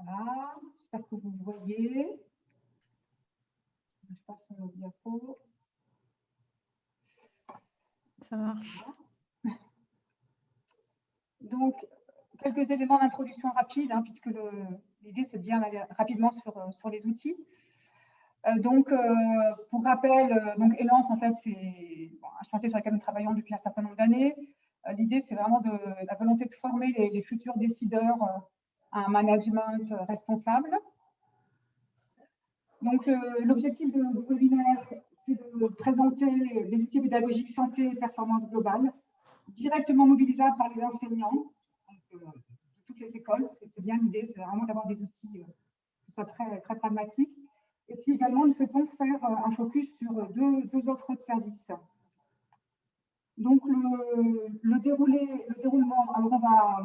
Voilà, j'espère que vous voyez. Je passe sur nos diapos. Ça marche. Donc, quelques éléments d'introduction rapide, hein, puisque l'idée, c'est de bien aller rapidement sur les outils. Pour rappel, Elance, en fait, c'est un chantier sur lequel nous travaillons depuis un certain nombre d'années. L'idée, c'est vraiment la volonté de former les futurs décideurs à un management responsable. Donc, l'objectif de webinaire, c'est de présenter des outils pédagogiques santé et performance globale, directement mobilisables par les enseignants de toutes les écoles. C'est bien l'idée, c'est vraiment d'avoir des outils qui soient très, très pragmatiques. Et puis également, nous souhaitons faire un focus sur deux offres de services. Donc, le déroulement, alors on va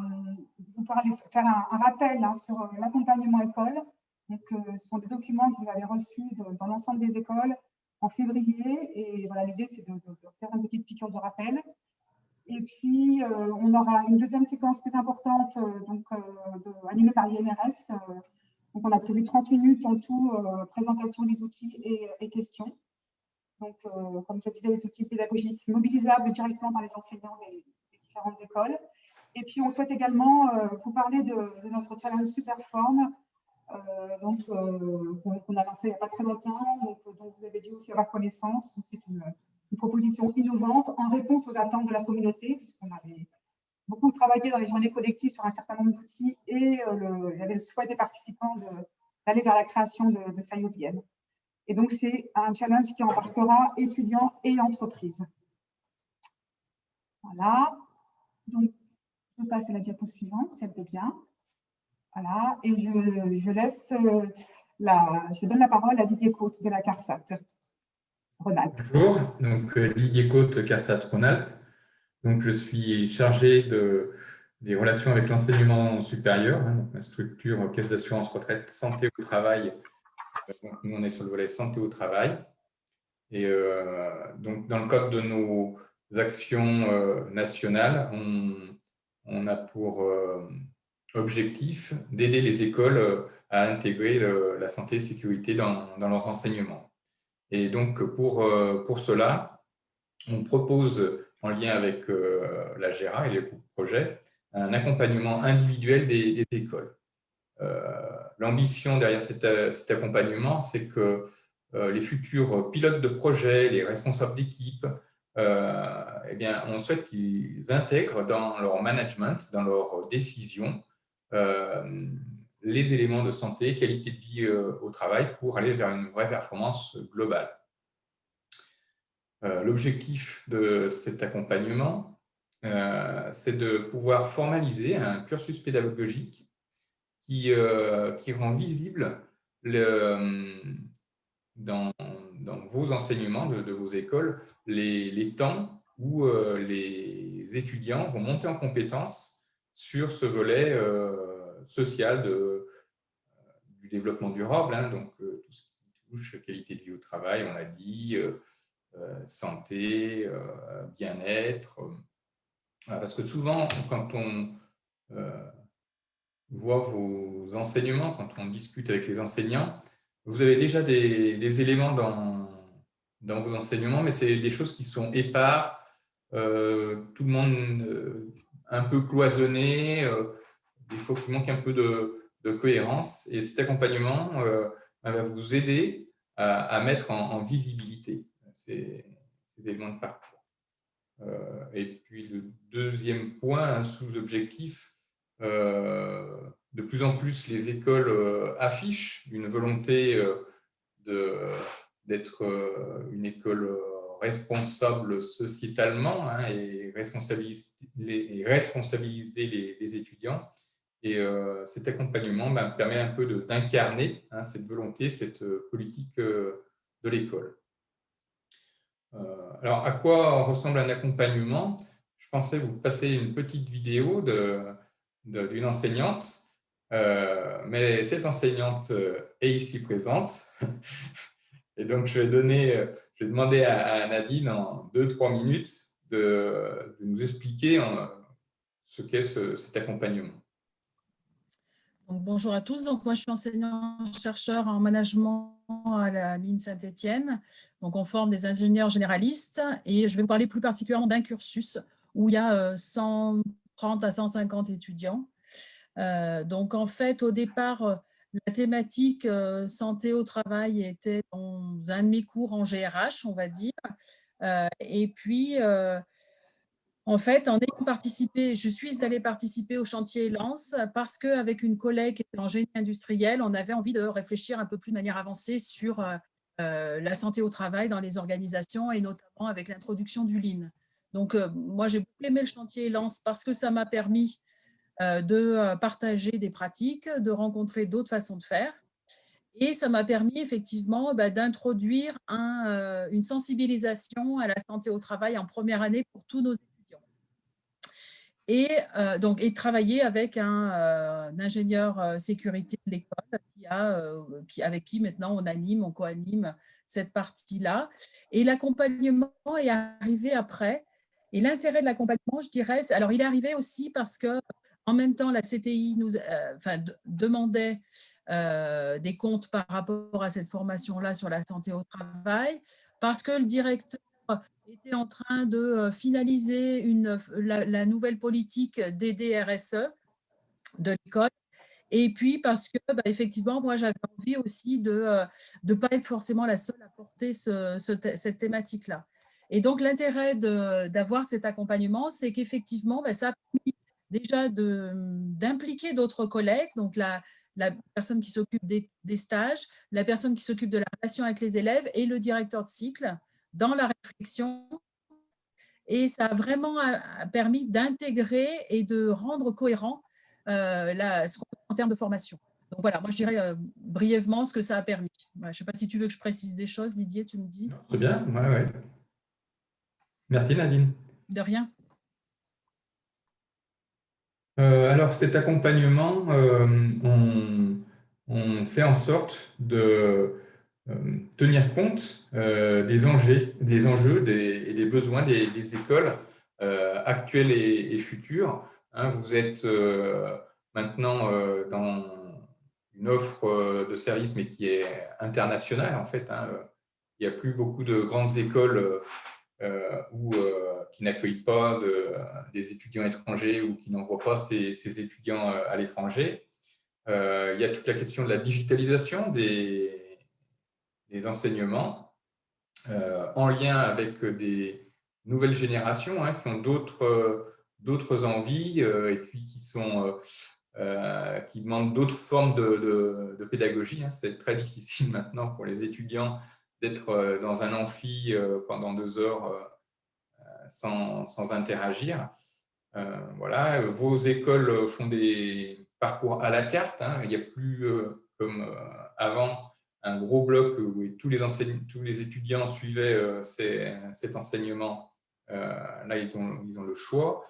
vous parler, faire un rappel sur l'accompagnement école. Donc, ce sont des documents que vous avez reçus dans l'ensemble des écoles en février. Et voilà, l'idée, c'est de faire une petite piqûre de rappel. Et puis, on aura une deuxième séquence plus importante, animée par l'INRS. Donc, on a prévu 30 minutes en tout, présentation des outils et questions. Donc, comme je disais, les outils pédagogiques mobilisables directement par les enseignants des différentes écoles. Et puis, on souhaite également vous parler de notre challenge Superform, qu'on a lancé il n'y a pas très longtemps, dont vous avez dû aussi avoir connaissance. C'est une proposition innovante en réponse aux attentes de la communauté, puisqu'on avait beaucoup travaillé dans les journées collectives sur un certain nombre d'outils et il y avait le souhait des participants d'aller vers la création de SciODM. Et donc, c'est un challenge qui embarquera étudiants et entreprises. Voilà. Donc, je passe à la diapo suivante, si elle veut bien. Voilà. Et je donne la parole à Didier Côte de la CARSAT Rhône-Alpes. Bonjour, donc Didier Côte, CARSAT Rhône-Alpes. Donc, je suis chargé des relations avec l'enseignement supérieur, donc ma structure Caisse d'assurance retraite santé au travail. Donc, nous, on est sur le volet santé au travail. Et donc, dans le cadre de nos actions nationales, on a pour objectif d'aider les écoles à intégrer la santé et sécurité dans leurs enseignements. Et donc, pour cela, on propose, en lien avec la GERA et les groupes projets, un accompagnement individuel des écoles. L'ambition derrière cet accompagnement, c'est que les futurs pilotes de projet, les responsables d'équipe, on souhaite qu'ils intègrent dans leur management, dans leurs décisions, les éléments de santé, qualité de vie au travail pour aller vers une vraie performance globale. L'objectif de cet accompagnement, c'est de pouvoir formaliser un cursus pédagogique qui rend visible dans vos enseignements de vos écoles les temps où les étudiants vont monter en compétences sur ce volet social du développement durable, donc tout ce qui touche qualité de vie au travail, on l'a dit, santé, bien-être. Parce que souvent, quand on voit vos enseignements, quand on discute avec les enseignants, vous avez déjà des éléments dans vos enseignements, mais c'est des choses qui sont épars, tout le monde un peu cloisonné, il faut qu'il manque un peu de cohérence. Et cet accompagnement va vous aider à mettre en visibilité ces éléments de parcours. Et puis le deuxième point, un sous-objectif, de plus en plus les écoles affichent une volonté d'être une école responsable sociétalement et responsabiliser les étudiants. Et cet accompagnement permet un peu d'incarner cette volonté, cette politique de l'école. Alors, à quoi ressemble un accompagnement? Je pensais vous passer une petite vidéo d'une enseignante, mais cette enseignante est ici présente. Et donc, je vais demander à Nadine en 2-3 minutes de nous expliquer ce qu'est cet accompagnement. Donc, bonjour à tous. Donc, moi, je suis enseignant-chercheur en management à la mine Saint-Étienne. Donc, on forme des ingénieurs généralistes et je vais vous parler plus particulièrement d'un cursus où il y a 130 à 150 étudiants. Donc, en fait, au départ, la thématique santé au travail était dans un de mes cours en GRH, on va dire. Et puis, en fait, en ayant participé, je suis allée participer au chantier Lance parce qu'avec une collègue qui était en génie industriel, on avait envie de réfléchir un peu plus de manière avancée sur la santé au travail dans les organisations et notamment avec l'introduction du Lean. Donc, moi, j'ai beaucoup aimé le chantier Lance parce que ça m'a permis de partager des pratiques, de rencontrer d'autres façons de faire. Et ça m'a permis effectivement d'introduire une sensibilisation à la santé au travail en première année pour tous nos étudiants. Et donc, et travailler avec un ingénieur sécurité de l'école avec qui maintenant on co-anime cette partie-là. Et l'accompagnement est arrivé après. Et l'intérêt de l'accompagnement, je dirais, alors il est arrivé aussi parce que en même temps, la CTI nous demandait des comptes par rapport à cette formation-là sur la santé au travail, parce que le directeur était en train de finaliser la nouvelle politique des DRSE de l'école. Et puis parce que, effectivement, moi, j'avais envie aussi de ne pas être forcément la seule à porter cette thématique-là. Et donc, l'intérêt d'avoir cet accompagnement, c'est qu'effectivement, ça a permis déjà d'impliquer d'autres collègues, donc la personne qui s'occupe des stages, la personne qui s'occupe de la relation avec les élèves et le directeur de cycle dans la réflexion. Et ça a vraiment permis d'intégrer et de rendre cohérent ce qu'on fait en termes de formation. Donc voilà, moi je dirais brièvement ce que ça a permis. Je ne sais pas si tu veux que je précise des choses, Didier, tu me dis. C'est bien, ouais. Merci Nadine. De rien. Alors cet accompagnement, on fait en sorte de tenir compte des enjeux et des besoins des écoles actuelles et futures. Hein, vous êtes maintenant dans une offre de services, mais qui est internationale en fait. Hein. Il n'y a plus beaucoup de grandes écoles qui n'accueillent pas des étudiants étrangers ou qui n'envoient pas ces étudiants à l'étranger. Il y a toute la question de la digitalisation des enseignements en lien avec des nouvelles générations qui ont d'autres envies et puis qui demandent d'autres formes de pédagogie. C'est très difficile maintenant pour les étudiants d'être dans un amphi pendant 2 heures sans interagir. Voilà. Vos écoles font des parcours à la carte. Il n'y a plus, comme avant, un gros bloc où tous les étudiants suivaient cet enseignement. Là, ils ont le choix.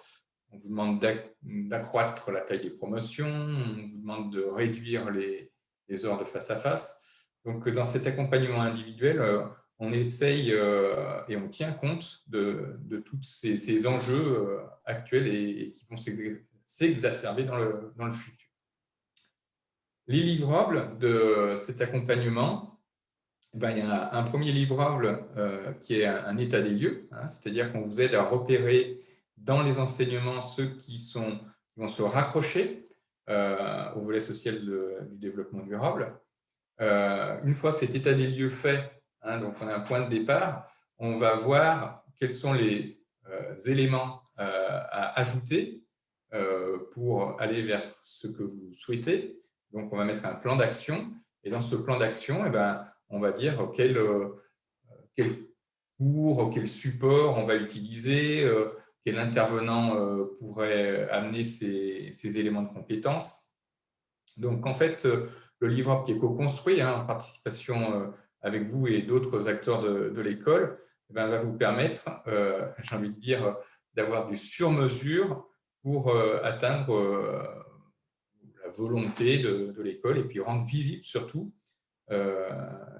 On vous demande d'accroître la taille des promotions, on vous demande de réduire les heures de face à face. Donc, dans cet accompagnement individuel, on essaye et on tient compte de tous ces enjeux actuels et qui vont s'exacerber dans le futur. Les livrables de cet accompagnement, il y a un premier livrable qui est un état des lieux, c'est-à-dire qu'on vous aide à repérer dans les enseignements ceux qui vont se raccrocher au volet social du développement durable. Une fois cet état des lieux fait, donc on a un point de départ, on va voir quels sont les éléments à ajouter pour aller vers ce que vous souhaitez. Donc, on va mettre un plan d'action. Et dans ce plan d'action, on va dire quel cours, quel support on va utiliser, quel intervenant pourrait amener ces éléments de compétences. Donc, en fait, le livrable qui est co-construit en participation avec vous et d'autres acteurs de l'école va vous permettre, j'ai envie de dire, d'avoir du sur-mesure pour atteindre la volonté de l'école et puis rendre visible surtout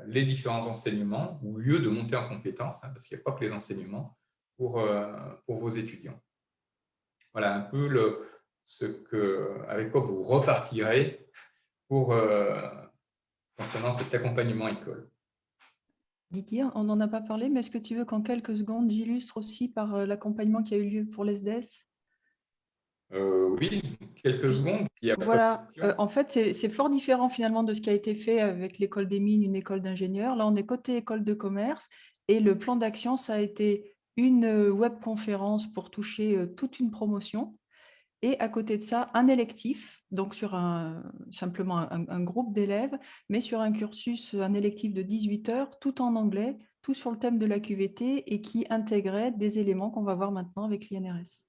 les différents enseignements ou lieux de montée en compétences, parce qu'il n'y a pas que les enseignements pour vos étudiants. Voilà un peu avec quoi vous repartirez concernant cet accompagnement école. Didier, on n'en a pas parlé, mais est-ce que tu veux qu'en quelques secondes, j'illustre aussi par l'accompagnement qui a eu lieu pour l'ESDES? Oui, quelques secondes, il n'y a pas de Voilà, question. en fait, c'est fort différent finalement de ce qui a été fait avec l'école des mines, une école d'ingénieurs. Là, on est côté école de commerce et le plan d'action, ça a été une webconférence pour toucher toute une promotion. Et à côté de ça, un électif, donc sur simplement un groupe d'élèves, mais sur un cursus, un électif de 18 heures, tout en anglais, tout sur le thème de la QVT et qui intégrait des éléments qu'on va voir maintenant avec l'INRS.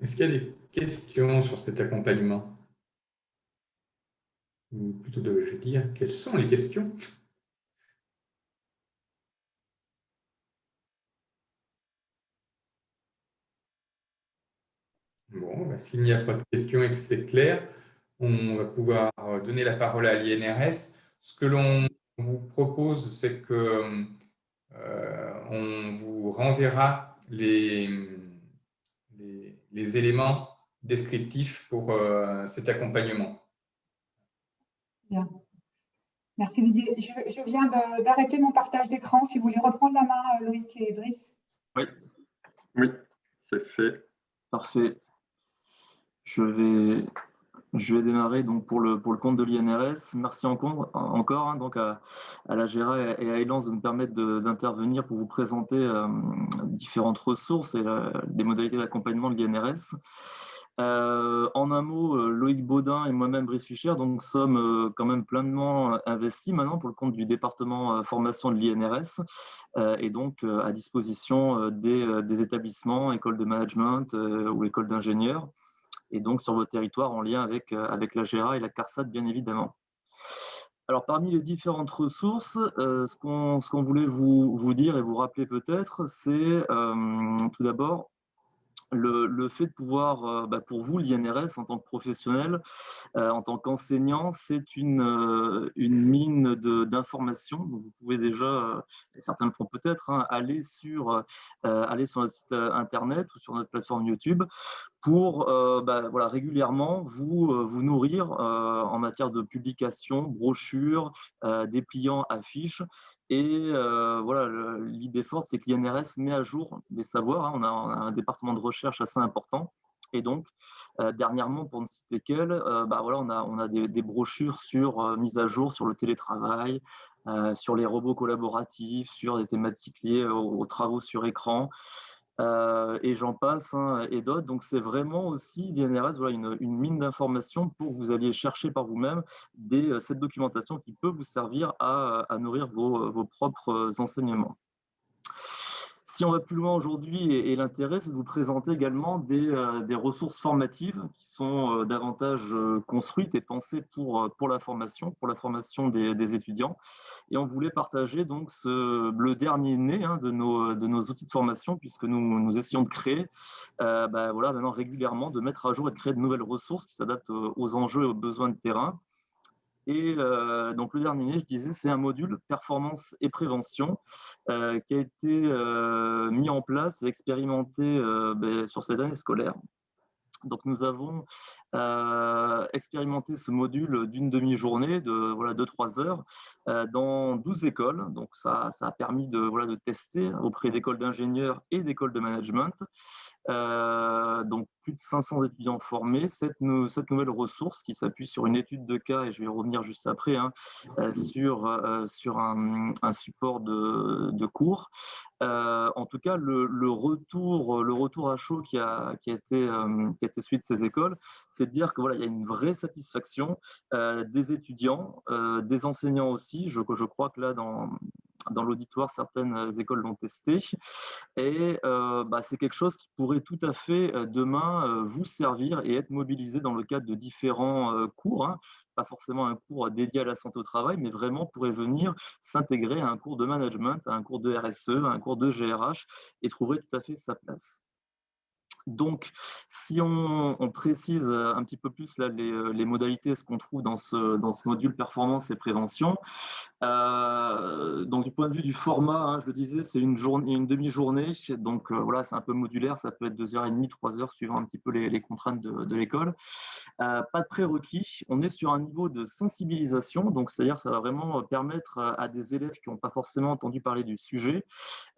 Est-ce qu'il y a des questions sur cet accompagnement? Ou plutôt, je dire, quelles sont les questions? Bon, s'il n'y a pas de questions et que c'est clair, on va pouvoir donner la parole à l'INRS. Ce que l'on vous propose, c'est que on vous renverra les éléments descriptifs pour cet accompagnement. Bien. Merci Didier. Je viens d'arrêter mon partage d'écran. Si vous voulez reprendre la main, Loïc et Brice. Oui, c'est fait. Parfait. Je vais démarrer donc pour le compte de l'INRS. Merci encore hein, donc à la GERA et à Elance de nous permettre d'intervenir pour vous présenter différentes ressources et les modalités d'accompagnement de l'INRS. En un mot, Loïc Baudin et moi-même, Brice Fischer, donc sommes quand même pleinement investis maintenant pour le compte du département formation de l'INRS et donc à disposition des établissements, écoles de management ou écoles d'ingénieurs, et donc sur vos territoires en lien avec la GERA et la CARSAT, bien évidemment. Alors, parmi les différentes ressources, ce qu'on voulait vous dire et vous rappeler peut-être, c'est tout d'abord le fait de pouvoir, pour vous, l'INRS, en tant que professionnel, en tant qu'enseignant, c'est une mine d'informations. Vous pouvez déjà, et certains le font peut-être, hein, aller sur notre site internet ou sur notre plateforme YouTube pour voilà, régulièrement vous nourrir en matière de publications, brochures, dépliants, affiches. Et voilà, l'idée forte, c'est que l'INRS met à jour des savoirs. Hein. On a un département de recherche assez important. Et donc, dernièrement, pour ne citer qu'elle, voilà, on a des brochures sur mise à jour sur le télétravail, sur les robots collaboratifs, sur des thématiques liées aux travaux sur écran. Et j'en passe hein, et d'autres. Donc, c'est vraiment aussi l'INRS, voilà, une mine d'informations pour que vous alliez chercher par vous-même cette documentation qui peut vous servir à nourrir vos propres enseignements. Si on va plus loin aujourd'hui, et l'intérêt, c'est de vous présenter également des ressources formatives qui sont davantage construites et pensées pour la formation des étudiants. Et on voulait partager donc le dernier né hein, de nos outils de formation, puisque nous essayons de créer, voilà, maintenant régulièrement, de mettre à jour et de créer de nouvelles ressources qui s'adaptent aux enjeux et aux besoins de terrain. Et donc le dernier, je disais, c'est un module performance et prévention qui a été mis en place et expérimenté sur cette année scolaire. Donc nous avons expérimenté ce module d'une demi-journée de 2-3 heures dans 12 écoles. Donc ça a permis de tester auprès d'écoles d'ingénieurs et d'écoles de management. Donc plus de 500 étudiants formés, cette nouvelle ressource qui s'appuie sur une étude de cas, et je vais y revenir juste après, hein, sur un support de cours. En tout cas, le retour à chaud qui a été suivi de ces écoles, c'est de dire que voilà, il y a une vraie satisfaction des étudiants, des enseignants aussi. Je crois que là, dans l'auditoire, certaines écoles l'ont testé. Et c'est quelque chose qui pourrait tout à fait demain vous servir et être mobilisé dans le cadre de différents cours, hein. Pas forcément un cours dédié à la santé au travail, mais vraiment pourrait venir s'intégrer à un cours de management, à un cours de RSE, à un cours de GRH, et trouver tout à fait sa place. Donc, si on précise un petit peu plus là, les modalités, ce qu'on trouve dans ce module performance et prévention, Donc, du point de vue du format, hein, je le disais, c'est une demi-journée. Donc, voilà, c'est un peu modulaire. Ça peut être 2h30, 3 heures, suivant un petit peu les contraintes de l'école. Pas de prérequis. On est sur un niveau de sensibilisation. Donc, c'est-à-dire, ça va vraiment permettre à des élèves qui n'ont pas forcément entendu parler du sujet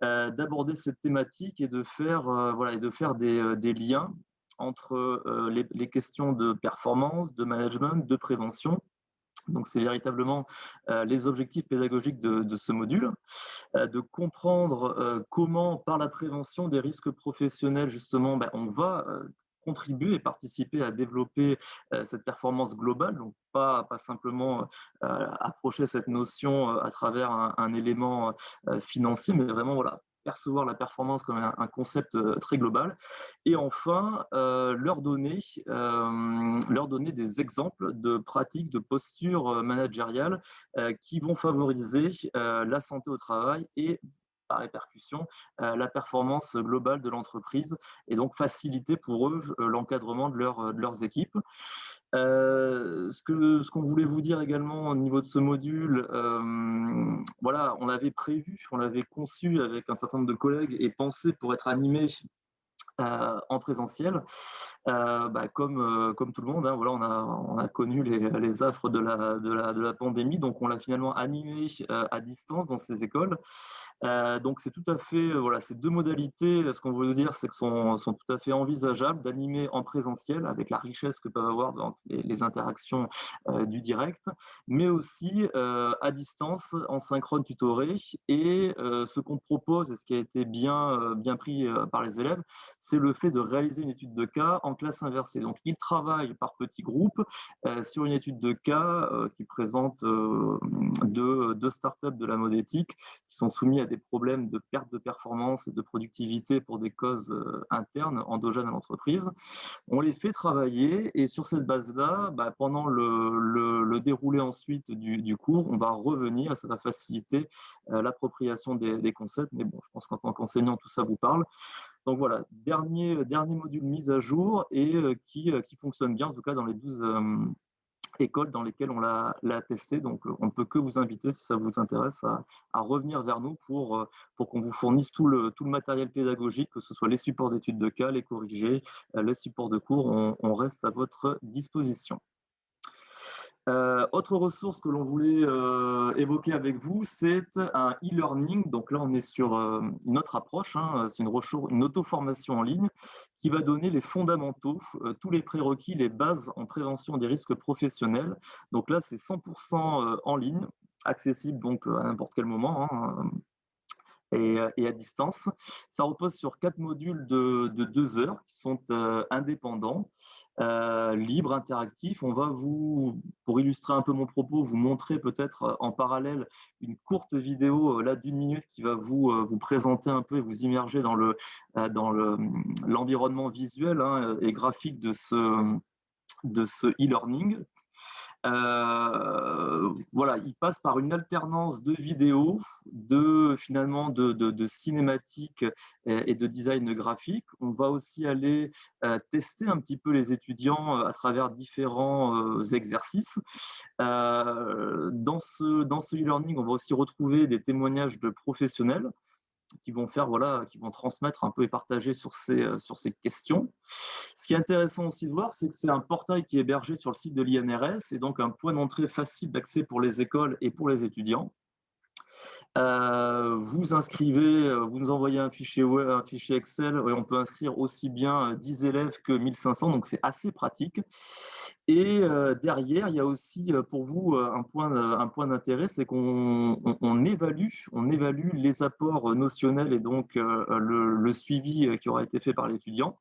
d'aborder cette thématique et de faire, des liens entre les questions de performance, de management, de prévention. Donc, c'est véritablement les objectifs pédagogiques de ce module, de comprendre comment, par la prévention des risques professionnels, justement, on va contribuer et participer à développer cette performance globale, donc pas simplement approcher cette notion à travers un élément financier, mais vraiment, voilà, percevoir la performance comme un concept très global. Et enfin, leur donner des exemples de pratiques, de postures managériales qui vont favoriser la santé au travail et, par répercussion, la performance globale de l'entreprise et donc faciliter pour eux l'encadrement de leurs équipes. Ce qu'on voulait vous dire également au niveau de ce module, voilà, on l'avait prévu, on l'avait conçu avec un certain nombre de collègues et pensé pour être animé en présentiel. Comme tout le monde, hein, voilà, on a connu les affres de la pandémie, donc on l'a finalement animé à distance dans ces écoles. Donc c'est tout à fait, voilà, ces deux modalités, ce qu'on veut dire, c'est que sont tout à fait envisageables d'animer en présentiel avec la richesse que peuvent avoir dans les interactions du direct, mais aussi à distance en synchrone tutoré. Et ce qu'on propose et ce qui a été bien pris par les élèves, c'est le fait de réaliser une étude de cas en classe inversée. Donc, ils travaillent par petits groupes sur une étude de cas qui présente deux startups de la modétique qui sont soumis à des problèmes de perte de performance et de productivité pour des causes internes, endogènes à l'entreprise. On les fait travailler et sur cette base-là, pendant le déroulé ensuite du cours, on va revenir et ça va faciliter l'appropriation des concepts. Mais bon, je pense qu'en tant qu'enseignant, tout ça vous parle. Donc voilà, dernier module mis à jour et qui fonctionne bien, en tout cas dans les 12 écoles dans lesquelles on l'a testé. Donc on ne peut que vous inviter, si ça vous intéresse, à revenir vers nous pour qu'on vous fournisse tout le matériel pédagogique, que ce soit les supports d'études de cas, les corrigés, les supports de cours, on reste à votre disposition. Autre ressource que l'on voulait évoquer avec vous, c'est un e-learning. Donc là, on est sur une autre approche, hein. C'est une auto-formation en ligne qui va donner les fondamentaux, tous les prérequis, les bases en prévention des risques professionnels. Donc là, c'est 100% en ligne, accessible donc à n'importe quel moment, hein, et à distance. Ça repose sur 4 modules de 2 heures qui sont indépendants, libres, interactifs. On va pour illustrer un peu mon propos, vous montrer peut-être en parallèle une courte vidéo là d'1 minute qui va vous présenter un peu et vous immerger dans l'environnement visuel, hein, et graphique de ce e-learning. Voilà, il passe par une alternance de vidéos, finalement de cinématiques et de design graphique. On va aussi aller tester un petit peu les étudiants à travers différents exercices. Dans ce e-learning, on va aussi retrouver des témoignages de professionnels qui vont transmettre un peu et partager sur ces questions. Ce qui est intéressant aussi de voir, c'est que c'est un portail qui est hébergé sur le site de l'INRS et donc un point d'entrée facile d'accès pour les écoles et pour les étudiants. Vous inscrivez, vous nous envoyez un fichier Word, un fichier Excel, et on peut inscrire aussi bien 10 élèves que 1500, donc c'est assez pratique. Et derrière, il y a aussi pour vous un point d'intérêt, c'est qu'on évalue les apports notionnels et donc le suivi qui aura été fait par l'étudiant.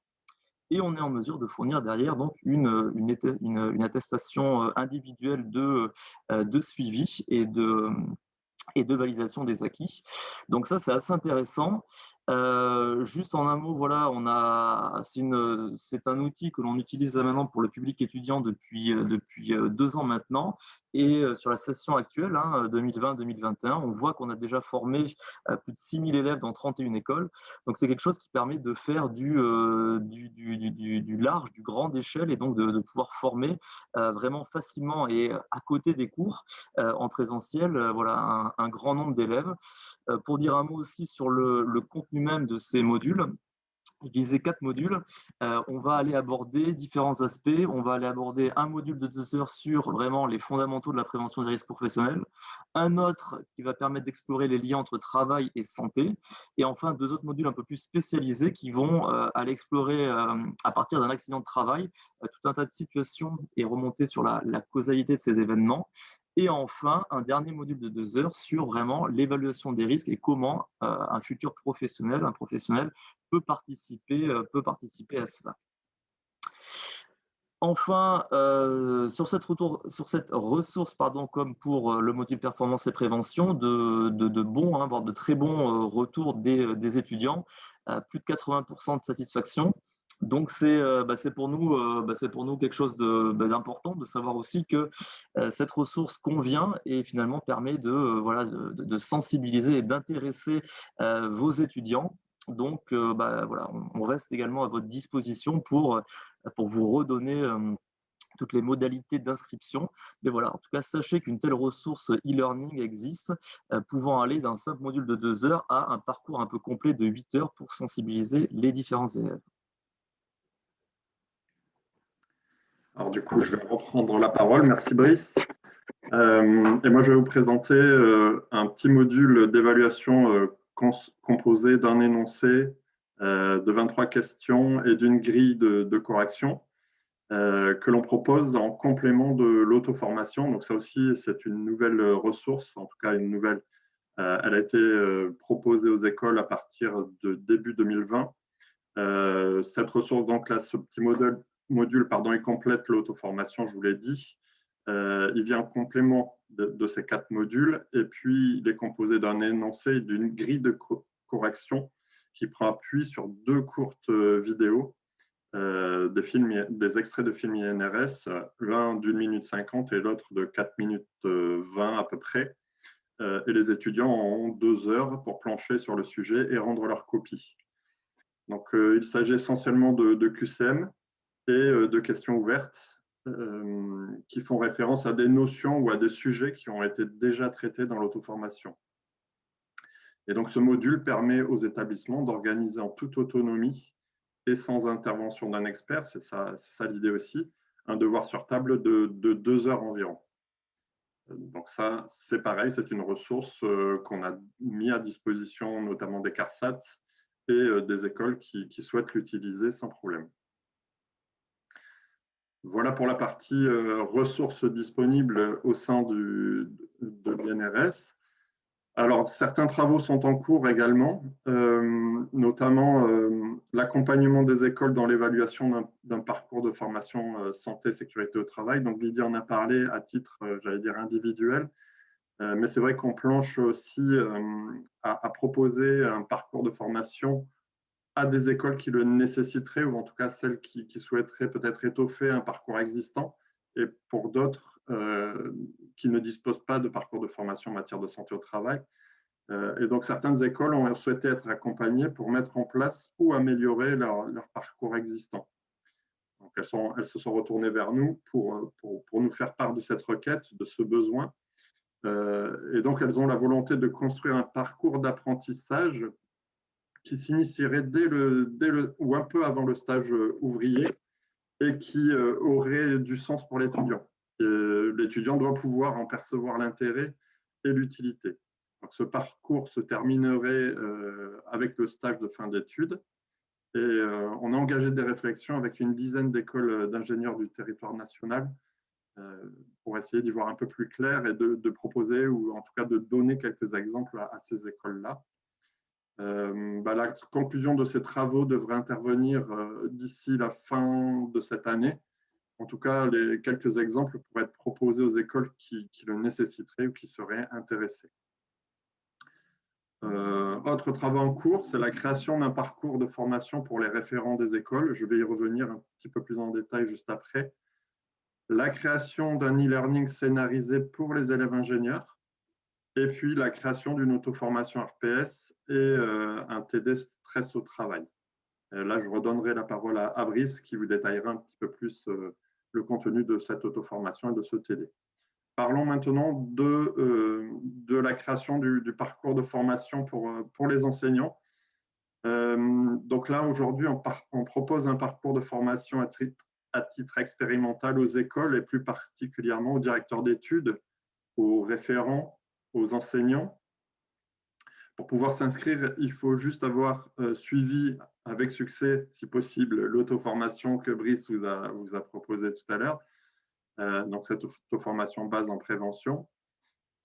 Et on est en mesure de fournir derrière donc une attestation individuelle de suivi et et de validation des acquis. Donc ça, c'est assez intéressant. Juste en un mot, voilà, c'est un outil que l'on utilise là maintenant pour le public étudiant depuis 2 ans maintenant. Et sur la session actuelle, 2020-2021, on voit qu'on a déjà formé plus de 6000 élèves dans 31 écoles. Donc c'est quelque chose qui permet de faire du large, du grande échelle, et donc de pouvoir former vraiment facilement et à côté des cours en présentiel, voilà, un grand nombre d'élèves. Pour dire un mot aussi sur le contenu même de ces modules, je disais 4 modules. On va aller aborder différents aspects. On va aller aborder un module de 2 heures sur vraiment les fondamentaux de la prévention des risques professionnels, un autre qui va permettre d'explorer les liens entre travail et santé, et enfin 2 autres modules un peu plus spécialisés qui vont aller explorer à partir d'un accident de travail tout un tas de situations et remonter sur la causalité de ces événements. Et enfin, un dernier module de 2 heures sur vraiment l'évaluation des risques et comment un futur professionnel, un professionnel peut participer à cela. Enfin, sur cette ressource, comme pour le module performance et prévention, de bons, voire de très bons retours des étudiants, plus de 80% de satisfaction. Donc c'est pour nous quelque chose d'important de savoir aussi que cette ressource convient et finalement permet de sensibiliser et d'intéresser vos étudiants. Donc voilà, on reste également à votre disposition pour vous redonner toutes les modalités d'inscription. Mais voilà, en tout cas, sachez qu'une telle ressource e-learning existe, pouvant aller d'un simple module de 2 heures à un parcours un peu complet de 8 heures pour sensibiliser les différents élèves. Alors du coup, je vais reprendre la parole. Merci Brice. Et moi, je vais vous présenter un petit module d'évaluation composé d'un énoncé, de 23 questions et d'une grille de correction que l'on propose en complément de l'auto-formation. Donc ça aussi, c'est une nouvelle ressource, en tout cas une nouvelle. Elle a été proposée aux écoles à partir de début 2020. Cette ressource, donc là, ce petit module, il complète l'auto-formation, je vous l'ai dit. Il vient en complément de ces 4 modules, et puis il est composé d'un énoncé et d'une grille de correction qui prend appui sur 2 courtes vidéos, des extraits de films INRS, l'un d'1 minute 50 et l'autre de 4 minutes 20 à peu près. Et les étudiants ont 2 heures pour plancher sur le sujet et rendre leur copie. Donc, il s'agit essentiellement de QCM et de questions ouvertes qui font référence à des notions ou à des sujets qui ont été déjà traités dans l'auto-formation. Et donc, ce module permet aux établissements d'organiser en toute autonomie et sans intervention d'un expert, c'est ça l'idée aussi, un devoir sur table de 2 heures environ. Donc ça, c'est pareil, c'est une ressource qu'on a mis à disposition notamment des CARSAT et des écoles qui souhaitent l'utiliser sans problème. Voilà pour la partie ressources disponibles au sein de l'INRS. Alors, certains travaux sont en cours également, notamment l'accompagnement des écoles dans l'évaluation d'un parcours de formation santé, sécurité au travail. Donc, Lydie en a parlé à titre, j'allais dire, individuel, mais c'est vrai qu'on planche aussi à proposer un parcours de formation à des écoles qui le nécessiteraient, ou en tout cas celles qui souhaiteraient peut-être étoffer un parcours existant, et pour d'autres qui ne disposent pas de parcours de formation en matière de santé au travail. Et donc, certaines écoles ont souhaité être accompagnées pour mettre en place ou améliorer leur parcours existant. Donc, elles se sont retournées vers nous pour nous faire part de cette requête, de ce besoin. Et donc, elles ont la volonté de construire un parcours d'apprentissage qui s'initierait ou un peu avant le stage ouvrier et qui aurait du sens pour l'étudiant. L'étudiant doit pouvoir en percevoir l'intérêt et l'utilité. Donc, ce parcours se terminerait avec le stage de fin d'études. Et on a engagé des réflexions avec une dizaine d'écoles d'ingénieurs du territoire national pour essayer d'y voir un peu plus clair et de proposer, ou en tout cas de donner quelques exemples à ces écoles-là. La conclusion de ces travaux devrait intervenir d'ici la fin de cette année. En tout cas, quelques exemples pourraient être proposés aux écoles qui le nécessiteraient ou qui seraient intéressées. Autres travaux en cours, c'est la création d'un parcours de formation pour les référents des écoles. Je vais y revenir un petit peu plus en détail juste après. La création d'un e-learning scénarisé pour les élèves ingénieurs. Et puis la création d'une auto-formation RPS et un TD stress au travail. Là, je redonnerai la parole à Brice qui vous détaillera un petit peu plus le contenu de cette auto-formation et de ce TD. Parlons maintenant de la création du parcours de formation pour les enseignants. Donc là, aujourd'hui, on propose un parcours de formation à titre expérimental aux écoles et plus particulièrement aux directeurs d'études, aux référents, aux enseignants. Pour pouvoir s'inscrire, il faut juste avoir suivi avec succès, si possible, l'auto-formation que Brice vous a proposée tout à l'heure. Donc, cette auto-formation base en prévention.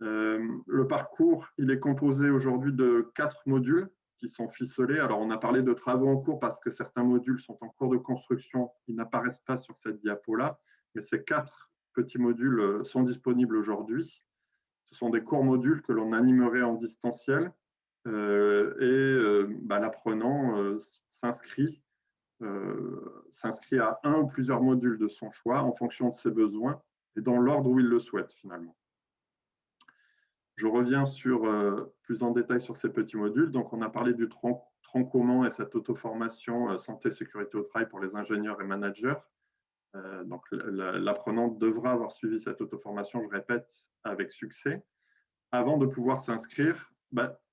Le parcours, il est composé aujourd'hui de 4 modules qui sont ficelés. Alors, on a parlé de travaux en cours parce que certains modules sont en cours de construction. Ils n'apparaissent pas sur cette diapo-là, mais ces 4 petits modules sont disponibles aujourd'hui. Ce sont des courts modules que l'on animerait en distanciel l'apprenant s'inscrit à un ou plusieurs modules de son choix en fonction de ses besoins et dans l'ordre où il le souhaite finalement. Je reviens plus en détail sur ces petits modules. Donc, on a parlé du tronc commun et cette auto-formation santé, sécurité au travail pour les ingénieurs et managers. Donc, l'apprenant devra avoir suivi cette auto-formation, je répète, avec succès, avant de pouvoir s'inscrire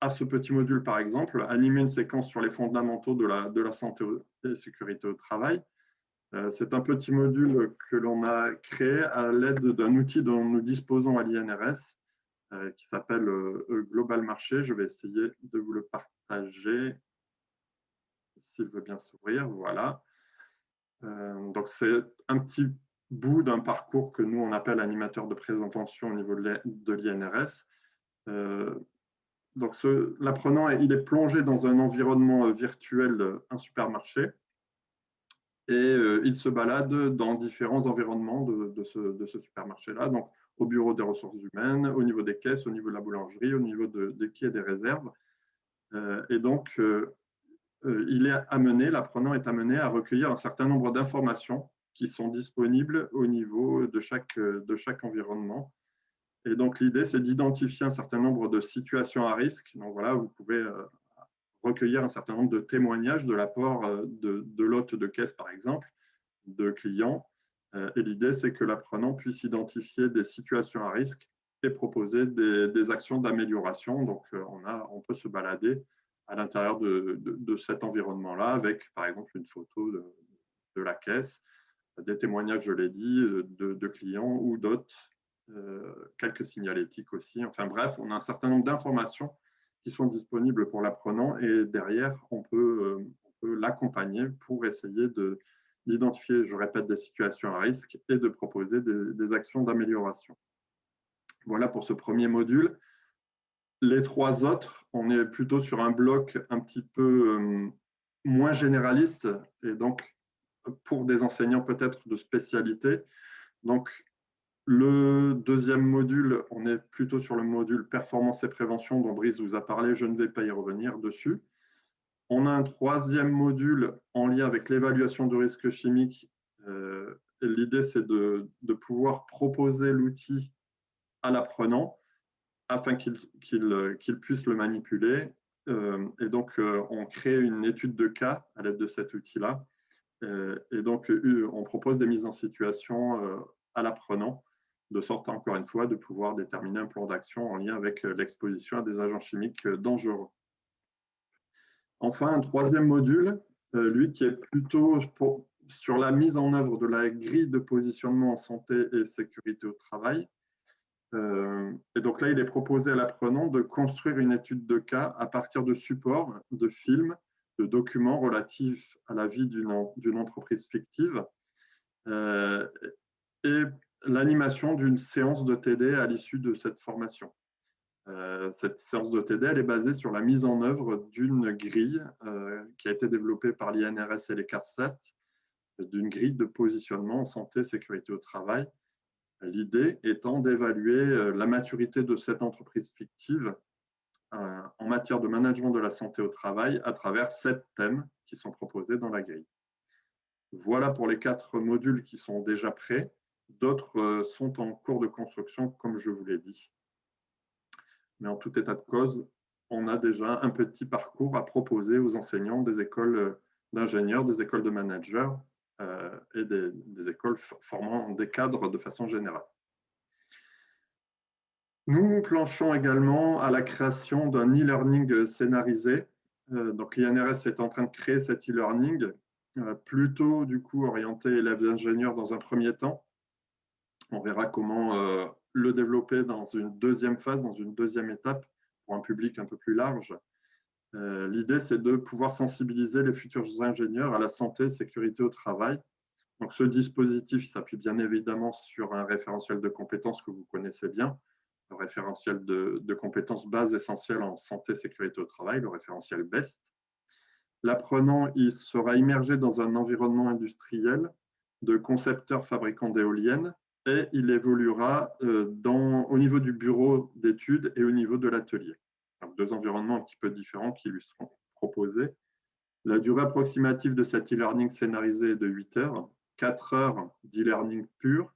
à ce petit module, par exemple, animer une séquence sur les fondamentaux de la santé et sécurité au travail. C'est un petit module que l'on a créé à l'aide d'un outil dont nous disposons à l'INRS, qui s'appelle Global Marché. Je vais essayer de vous le partager, s'il veut bien s'ouvrir. Voilà. Donc, c'est un petit bout d'un parcours que nous, on appelle animateur de prévention au niveau de l'INRS. Donc, l'apprenant, il est plongé dans un environnement virtuel, un supermarché, et il se balade dans différents environnements de ce supermarché-là, donc au bureau des ressources humaines, au niveau des caisses, au niveau de la boulangerie, au niveau des quais et des réserves. Et donc, l'apprenant est amené à recueillir un certain nombre d'informations qui sont disponibles au niveau de chaque environnement. Et donc, l'idée, c'est d'identifier un certain nombre de situations à risque. Donc, voilà, vous pouvez recueillir un certain nombre de témoignages de la part de l'hôte de caisse, par exemple, de clients. Et l'idée, c'est que l'apprenant puisse identifier des situations à risque et proposer des actions d'amélioration. Donc, on peut se balader à l'intérieur de cet environnement-là avec, par exemple, une photo de la caisse, des témoignages, je l'ai dit, de clients ou d'hôtes, quelques signalétiques aussi. Enfin bref, on a un certain nombre d'informations qui sont disponibles pour l'apprenant et derrière, on peut l'accompagner pour essayer d'identifier, je répète, des situations à risque et de proposer des actions d'amélioration. Voilà pour ce premier module. Les 3 autres, on est plutôt sur un bloc un petit peu moins généraliste et donc pour des enseignants peut-être de spécialité. Donc, le deuxième module, on est plutôt sur le module performance et prévention dont Brice vous a parlé, je ne vais pas y revenir dessus. On a un 3e module en lien avec l'évaluation de risques chimiques. L'idée, c'est de pouvoir proposer l'outil à l'apprenant afin qu'il puisse le manipuler. Et donc, on crée une étude de cas à l'aide de cet outil-là. Et donc, on propose des mises en situation à l'apprenant, de sorte, encore une fois, de pouvoir déterminer un plan d'action en lien avec l'exposition à des agents chimiques dangereux. Enfin, un 3e module, lui, qui est plutôt sur la mise en œuvre de la grille de positionnement en santé et sécurité au travail. Et donc là, il est proposé à l'apprenant de construire une étude de cas à partir de supports, de films, de documents relatifs à la vie d'une entreprise fictive et l'animation d'une séance de TD à l'issue de cette formation. Cette séance de TD, elle est basée sur la mise en œuvre d'une grille qui a été développée par l'INRS et les CARSAT, d'une grille de positionnement en santé et sécurité au travail. L'idée étant d'évaluer la maturité de cette entreprise fictive en matière de management de la santé au travail à travers 7 thèmes qui sont proposés dans la grille. Voilà pour les 4 modules qui sont déjà prêts. D'autres sont en cours de construction, comme je vous l'ai dit. Mais en tout état de cause, on a déjà un petit parcours à proposer aux enseignants des écoles d'ingénieurs, des écoles de managers et des écoles formant des cadres de façon générale. Nous planchons également à la création d'un e-learning scénarisé. Donc l'INRS est en train de créer cet e-learning, plutôt du coup orienté élèves ingénieurs dans un premier temps. On verra comment le développer dans une deuxième phase, dans une deuxième étape, pour un public un peu plus large. L'idée, c'est de pouvoir sensibiliser les futurs ingénieurs à la santé et sécurité au travail. Donc, ce dispositif s'appuie bien évidemment sur un référentiel de compétences que vous connaissez bien, le référentiel de compétences bases essentielles en santé et sécurité au travail, le référentiel BEST. L'apprenant, il sera immergé dans un environnement industriel de concepteurs fabricants d'éoliennes et il évoluera au niveau du bureau d'études et au niveau de l'atelier. 2 environnements un petit peu différents qui lui seront proposés. La durée approximative de cet e-learning scénarisé est de 8 heures, 4 heures d'e-learning pur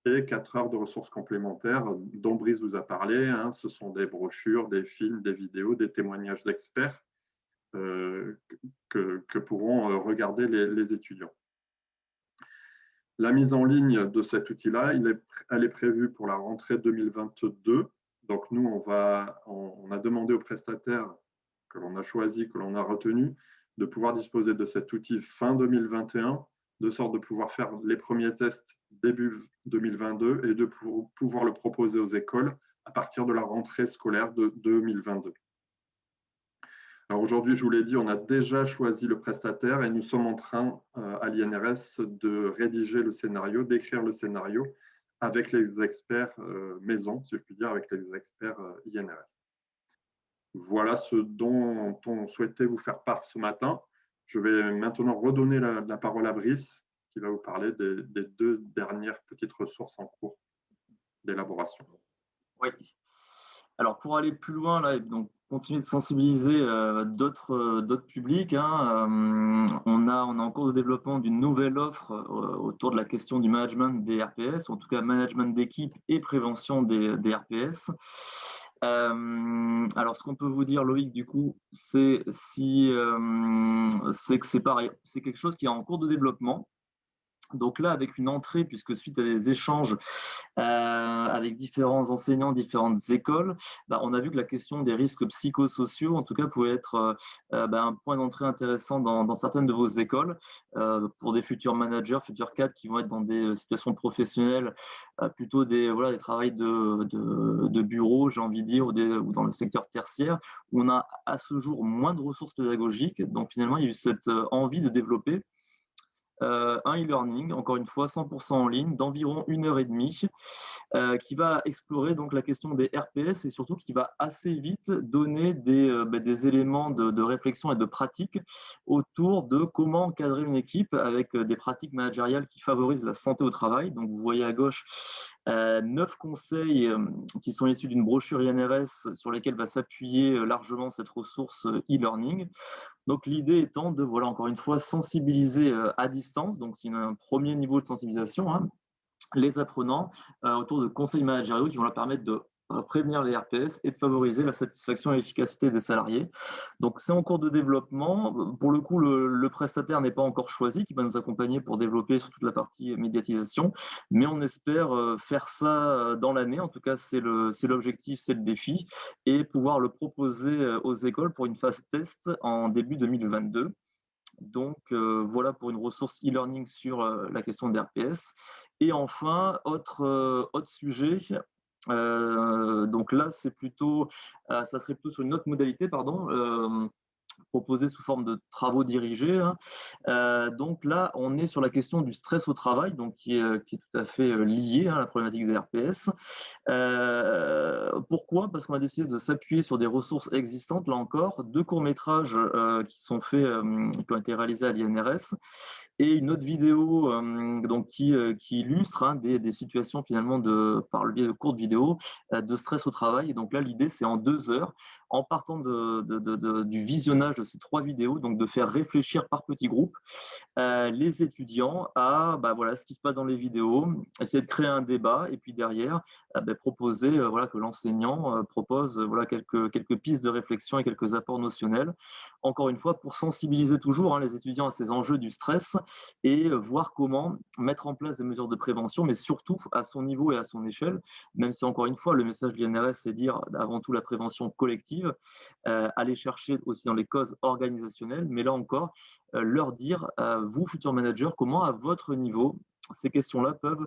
et 4 heures de ressources complémentaires dont Brice vous a parlé. Ce sont des brochures, des films, des vidéos, des témoignages d'experts que pourront regarder les étudiants. La mise en ligne de cet outil-là, elle est prévue pour la rentrée 2022. Donc nous, on a demandé aux prestataires que l'on a choisi, que l'on a retenu, de pouvoir disposer de cet outil fin 2021, de sorte de pouvoir faire les premiers tests début 2022 et de pouvoir le proposer aux écoles à partir de la rentrée scolaire de 2022. Alors aujourd'hui, je vous l'ai dit, on a déjà choisi le prestataire et nous sommes en train, à l'INRS, de rédiger le scénario, d'écrire le scénario avec les experts maison, si je puis dire, avec les experts INRS. Voilà ce dont on souhaitait vous faire part ce matin. Je vais maintenant redonner la parole à Brice, qui va vous parler des 2 dernières petites ressources en cours d'élaboration. Oui. Alors, pour aller plus loin, là, donc, continuer de sensibiliser d'autres publics, on a en cours de développement d'une nouvelle offre autour de la question du management des RPS, ou en tout cas management d'équipe et prévention des RPS. Alors, ce qu'on peut vous dire, Loïc, du coup, c'est que c'est pareil, c'est quelque chose qui est en cours de développement. Donc là, avec une entrée, puisque suite à des échanges avec différents enseignants, différentes écoles, on a vu que la question des risques psychosociaux, en tout cas, pouvait être un point d'entrée intéressant dans certaines de vos écoles pour des futurs managers, futurs cadres qui vont être dans des situations professionnelles, plutôt des travails de bureau, j'ai envie de dire, ou dans le secteur tertiaire, où on a à ce jour moins de ressources pédagogiques. Donc finalement, il y a eu cette envie de développer un e-learning, encore une fois 100% en ligne, d'environ 1h30, qui va explorer donc la question des RPS et surtout qui va assez vite donner des éléments de réflexion et de pratique autour de comment encadrer une équipe avec des pratiques managériales qui favorisent la santé au travail. Donc vous voyez à gauche 9 conseils qui sont issus d'une brochure INRS sur lesquels va s'appuyer largement cette ressource e-learning. Donc l'idée étant de, encore une fois, sensibiliser à distance, donc c'est un premier niveau de sensibilisation, les apprenants autour de conseils managériaux qui vont leur permettre de prévenir les RPS et de favoriser la satisfaction et l'efficacité des salariés. Donc c'est en cours de développement. Pour le coup, le prestataire n'est pas encore choisi, qui va nous accompagner pour développer sur toute la partie médiatisation, mais on espère faire ça dans l'année. En tout cas, c'est l'objectif, c'est le défi, et pouvoir le proposer aux écoles pour une phase test en début 2022. Donc voilà pour une ressource e-learning sur la question des RPS. Et enfin, autre sujet, donc là c'est plutôt, ça serait plutôt sur une autre modalité, proposés sous forme de travaux dirigés, hein. Donc là, on est sur la question du stress au travail, donc qui est tout à fait liée à la problématique des RPS. Pourquoi? Parce qu'on a décidé de s'appuyer sur des ressources existantes, là encore, 2 courts-métrages qui sont faits, qui ont été réalisés à l'INRS, et une autre vidéo donc qui illustre, hein, des situations finalement par le biais de courtes vidéos de stress au travail. Et donc là, l'idée, c'est en 2 heures, en partant du visionnage de ces 3 vidéos, donc de faire réfléchir par petits groupes les étudiants à voilà, ce qui se passe dans les vidéos, essayer de créer un débat et puis derrière proposer voilà, que l'enseignant propose voilà, quelques pistes de réflexion et quelques apports notionnels. Encore une fois, pour sensibiliser toujours, hein, les étudiants à ces enjeux du stress et voir comment mettre en place des mesures de prévention, mais surtout à son niveau et à son échelle, même si encore une fois, le message de l'INRS, c'est dire avant tout la prévention collective, aller chercher aussi dans les causes organisationnelles, mais là encore, leur dire, vous, futurs managers, comment à votre niveau, ces questions-là peuvent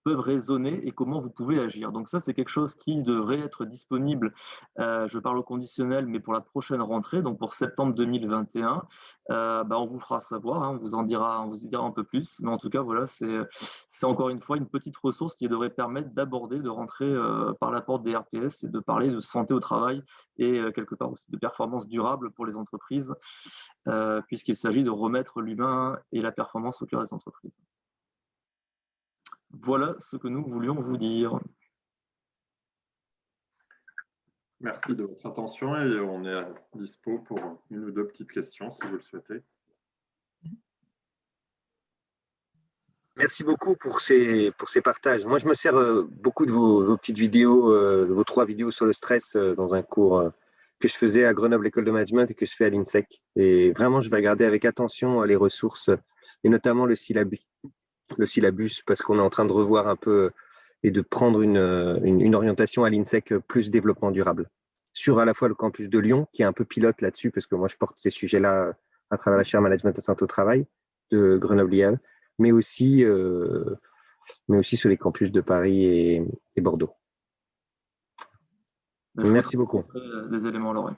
résonner et comment vous pouvez agir. Donc ça, c'est quelque chose qui devrait être disponible, je parle au conditionnel, mais pour la prochaine rentrée, donc pour septembre 2021, on vous fera savoir, hein, on vous en dira un peu plus, mais en tout cas, voilà, c'est encore une fois une petite ressource qui devrait permettre d'aborder, de rentrer par la porte des RPS et de parler de santé au travail et quelque part aussi de performance durable pour les entreprises, puisqu'il s'agit de remettre l'humain et la performance au cœur des entreprises. Voilà ce que nous voulions vous dire. Merci de votre attention et on est à dispo pour une ou deux petites questions si vous le souhaitez. Merci beaucoup pour ces partages. Moi, je me sers beaucoup de vos petites vidéos, de vos 3 vidéos sur le stress dans un cours que je faisais à Grenoble École de Management et que je fais à l'INSEC. Et vraiment, je vais regarder avec attention les ressources et notamment le syllabus, parce qu'on est en train de revoir un peu et de prendre une orientation à l'INSEC plus développement durable. Sur à la fois le campus de Lyon, qui est un peu pilote là-dessus, parce que moi, je porte ces sujets-là à travers la chaire Management et Santé au Travail de Grenoble-IAE, mais aussi sur les campus de Paris et Bordeaux. Merci beaucoup. Des éléments à l'oreille.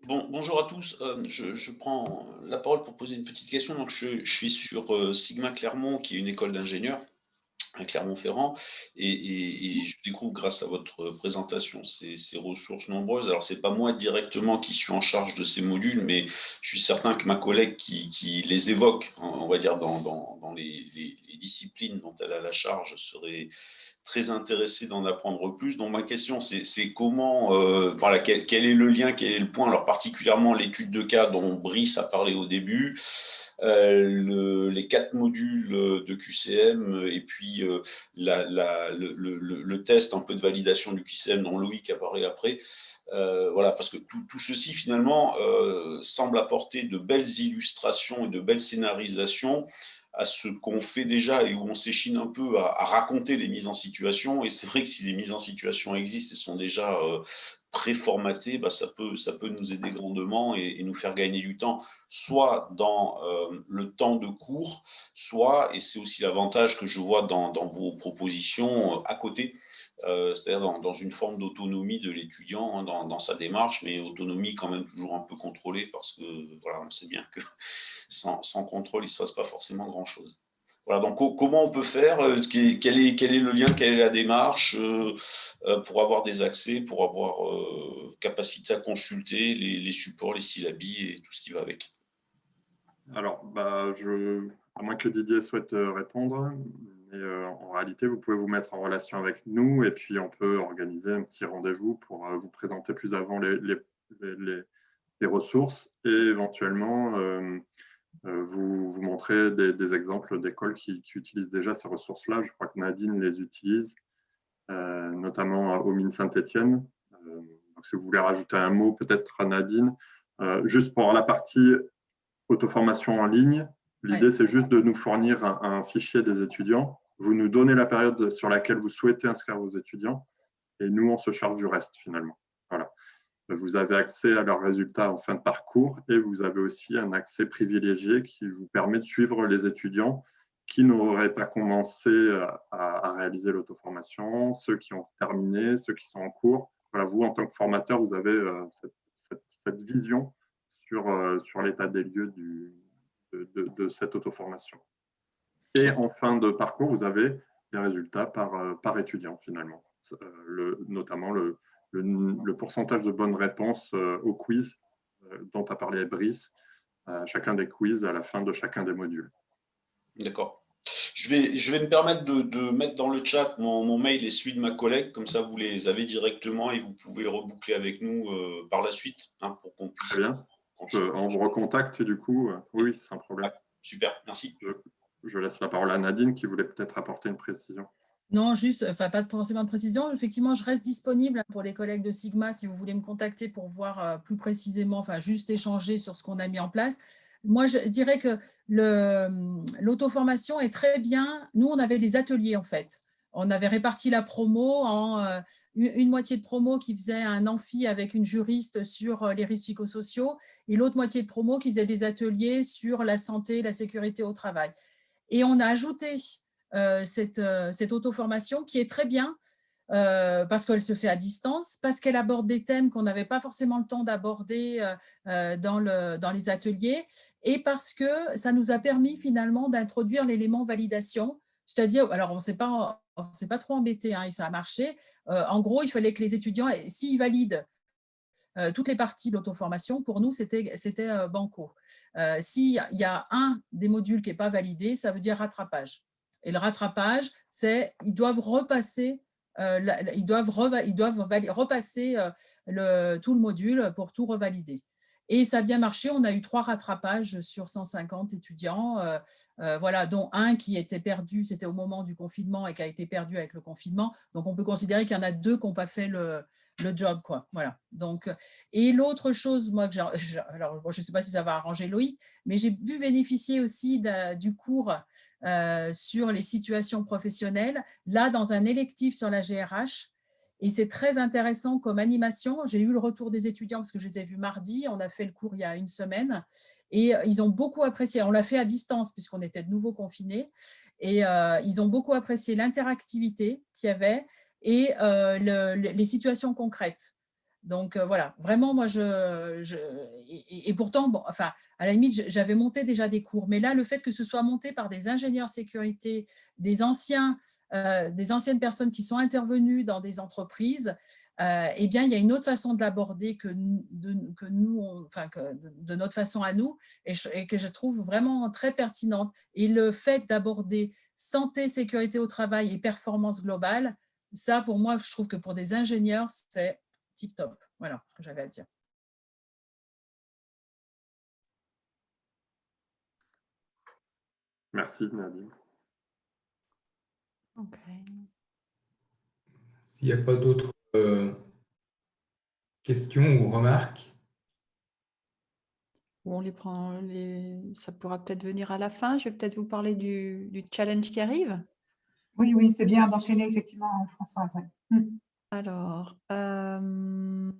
Bonjour à tous. Je prends la parole pour poser une petite question. Donc, je suis sur Sigma Clermont, qui est une école d'ingénieurs à Clermont-Ferrand, et je découvre grâce à votre présentation ces ressources nombreuses. Alors, c'est pas moi directement qui suis en charge de ces modules, mais je suis certain que ma collègue qui les évoque, on va dire dans les disciplines dont elle a la charge, serait très intéressée d'en apprendre plus. Donc, ma question, c'est comment, voilà, quel est le lien, quel est le point, alors particulièrement l'étude de cas dont Brice a parlé au début, les 4 modules de QCM et puis le test un peu de validation du QCM dont Loïc a parlé après. Voilà, parce que tout ceci finalement semble apporter de belles illustrations et de belles scénarisations à ce qu'on fait déjà et où on s'échine un peu à raconter les mises en situation. Et c'est vrai que si les mises en situation existent et sont déjà préformatées, ça peut nous aider grandement et nous faire gagner du temps, soit dans le temps de cours, soit, et c'est aussi l'avantage que je vois dans vos propositions, à côté, c'est-à-dire dans une forme d'autonomie de l'étudiant, hein, dans sa démarche, mais autonomie quand même toujours un peu contrôlée, parce que voilà, on sait bien que sans contrôle, il ne se passe pas forcément grand-chose. Voilà, donc comment on peut faire, quel est le lien, quelle est la démarche pour avoir des accès, pour avoir capacité à consulter les supports, les syllabis et tout ce qui va avec. Alors, à moins que Didier souhaite répondre, mais en réalité, vous pouvez vous mettre en relation avec nous et puis on peut organiser un petit rendez-vous pour vous présenter plus avant les ressources et éventuellement vous montrer des exemples d'écoles qui utilisent déjà ces ressources-là. Je crois que Nadine les utilise, notamment au Mines Saint-Étienne. Donc, si vous voulez rajouter un mot, peut-être Nadine, juste pour la partie auto-formation en ligne, l'idée, c'est juste de nous fournir un fichier des étudiants. Vous nous donnez la période sur laquelle vous souhaitez inscrire vos étudiants et nous, on se charge du reste finalement. Voilà. Vous avez accès à leurs résultats en fin de parcours et vous avez aussi un accès privilégié qui vous permet de suivre les étudiants qui n'auraient pas commencé à réaliser l'auto-formation, ceux qui ont terminé, ceux qui sont en cours. voilà, vous, en tant que formateur, vous avez cette vision sur l'état des lieux de cette auto-formation. Et en fin de parcours, vous avez les résultats par étudiant, finalement, notamment le pourcentage de bonnes réponses au quiz dont a parlé Brice, chacun des quiz à la fin de chacun des modules. D'accord. Je vais me permettre de mettre dans le chat mon mail et celui de ma collègue, comme ça vous les avez directement et vous pouvez reboucler avec nous par la suite, hein, pour qu'on puisse… Très bien. On vous recontacte du coup. Oui, sans problème. Ouais, super, merci. Je laisse la parole à Nadine qui voulait peut-être apporter une précision. Non, juste, enfin, pas forcément de précision. Effectivement, je reste disponible pour les collègues de Sigma si vous voulez me contacter pour voir plus précisément, enfin, juste échanger sur ce qu'on a mis en place. Moi, je dirais que l'auto-formation est très bien. Nous, on avait des ateliers, en fait. On avait réparti la promo en une moitié de promo qui faisait un amphi avec une juriste sur les risques psychosociaux et l'autre moitié de promo qui faisait des ateliers sur la santé, la sécurité au travail. Et on a ajouté cette auto-formation qui est très bien parce qu'elle se fait à distance, parce qu'elle aborde des thèmes qu'on n'avait pas forcément le temps d'aborder dans les ateliers et parce que ça nous a permis finalement d'introduire l'élément validation, c'est-à-dire, alors on ne s'est pas trop embêté et ça a marché. En gros, il fallait que les étudiants, s'ils valident toutes les parties de l'auto-formation, pour nous, c'était banco. S'il y a un des modules qui n'est pas validé, ça veut dire rattrapage. Et le rattrapage, c'est ils doivent repasser, repasser tout le module pour tout revalider. Et ça a bien marché, on a eu 3 rattrapages sur 150 étudiants, voilà, dont un qui était perdu, c'était au moment du confinement et qui a été perdu avec le confinement. Donc, on peut considérer qu'il y en a 2 qui n'ont pas fait le job, quoi. Voilà. Donc, et l'autre chose, moi, alors, je ne sais pas si ça va arranger Loïc, mais j'ai pu bénéficier aussi du cours sur les situations professionnelles, là, dans un électif sur la GRH. Et c'est très intéressant comme animation. J'ai eu le retour des étudiants parce que je les ai vus mardi. On a fait le cours il y a une semaine. Et ils ont beaucoup apprécié. On l'a fait à distance puisqu'on était de nouveau confinés. Et ils ont beaucoup apprécié l'interactivité qu'il y avait et les situations concrètes. Donc, voilà, vraiment, moi, et pourtant, bon, enfin, à la limite, j'avais monté déjà des cours. Mais là, le fait que ce soit monté par des ingénieurs sécurité, des anciennes personnes qui sont intervenues dans des entreprises, eh bien, il y a une autre façon de l'aborder que de notre façon à nous et que je trouve vraiment très pertinente. Et le fait d'aborder santé, sécurité au travail et performance globale, ça, pour moi, je trouve que pour des ingénieurs, c'est tip top. Voilà ce que j'avais à dire. Merci, Nadine. Ok. S'il n'y a pas d'autres questions ou remarques? On les prend, ça pourra peut-être venir à la fin. Je vais peut-être vous parler du challenge qui arrive. Oui, oui, c'est bien d'enchaîner, effectivement, Françoise. Ouais. Alors, que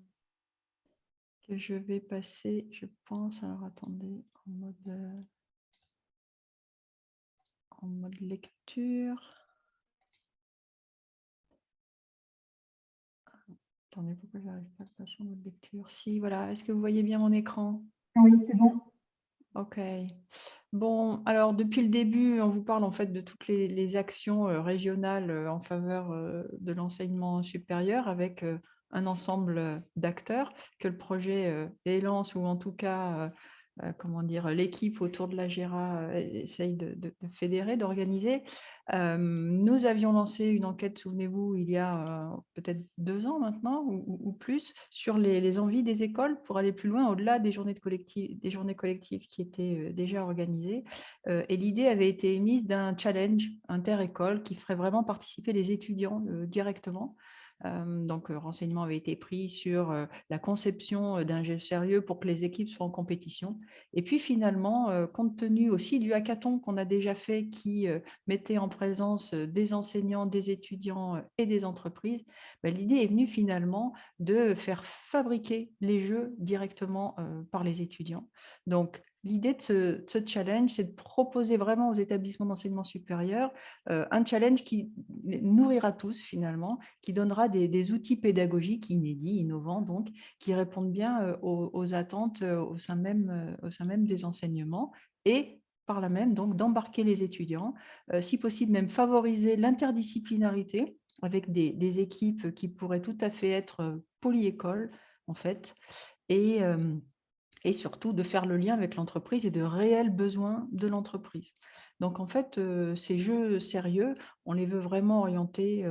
je vais passer, je pense, alors attendez, en mode lecture. Attendez, pourquoi je n'arrive pas à passer en mode lecture? Si, voilà, est-ce que vous voyez bien mon écran? Oui, c'est bon. Ok. Bon, alors depuis le début, on vous parle en fait de toutes les actions régionales en faveur de l'enseignement supérieur avec un ensemble d'acteurs que le projet élance ou en tout cas, comment dire, l'équipe autour de la GERA essaye de fédérer, d'organiser. Nous avions lancé une enquête, souvenez-vous, il y a peut-être 2 ans maintenant ou plus, sur les envies des écoles pour aller plus loin au-delà des journées collectives qui étaient déjà organisées. Et l'idée avait été émise d'un challenge inter-école qui ferait vraiment participer les étudiants directement. Donc, renseignement avait été pris sur la conception d'un jeu sérieux pour que les équipes soient en compétition. Et puis finalement, compte tenu aussi du hackathon qu'on a déjà fait qui mettait en présence des enseignants, des étudiants et des entreprises, l'idée est venue finalement de faire fabriquer les jeux directement par les étudiants. Donc, l'idée de ce challenge, c'est de proposer vraiment aux établissements d'enseignement supérieur un challenge qui nourrira tous finalement, qui donnera des outils pédagogiques inédits, innovants, donc, qui répondent bien aux attentes au sein même des enseignements et par là même donc d'embarquer les étudiants, si possible même favoriser l'interdisciplinarité avec des équipes qui pourraient tout à fait être polyécoles en fait, et surtout de faire le lien avec l'entreprise et de réels besoins de l'entreprise. Donc en fait, ces jeux sérieux, on les veut vraiment orientés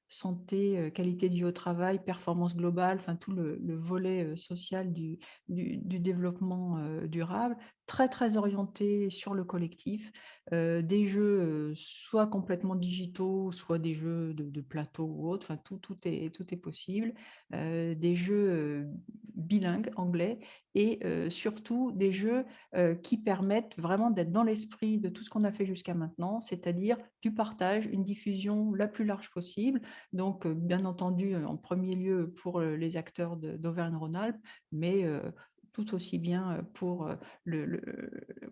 santé, qualité de vie au travail, performance globale, enfin tout le volet social du développement durable, très très orienté sur le collectif, des jeux soit complètement digitaux, soit des jeux de plateau ou autre, enfin tout est possible, des jeux bilingues anglais et surtout des jeux qui permettent vraiment d'être dans l'esprit de tout ce qu'on a fait jusqu'à maintenant, c'est-à-dire du partage, une diffusion la plus large possible. Donc, bien entendu, en premier lieu pour les acteurs d'Auvergne-Rhône-Alpes, mais tout aussi bien pour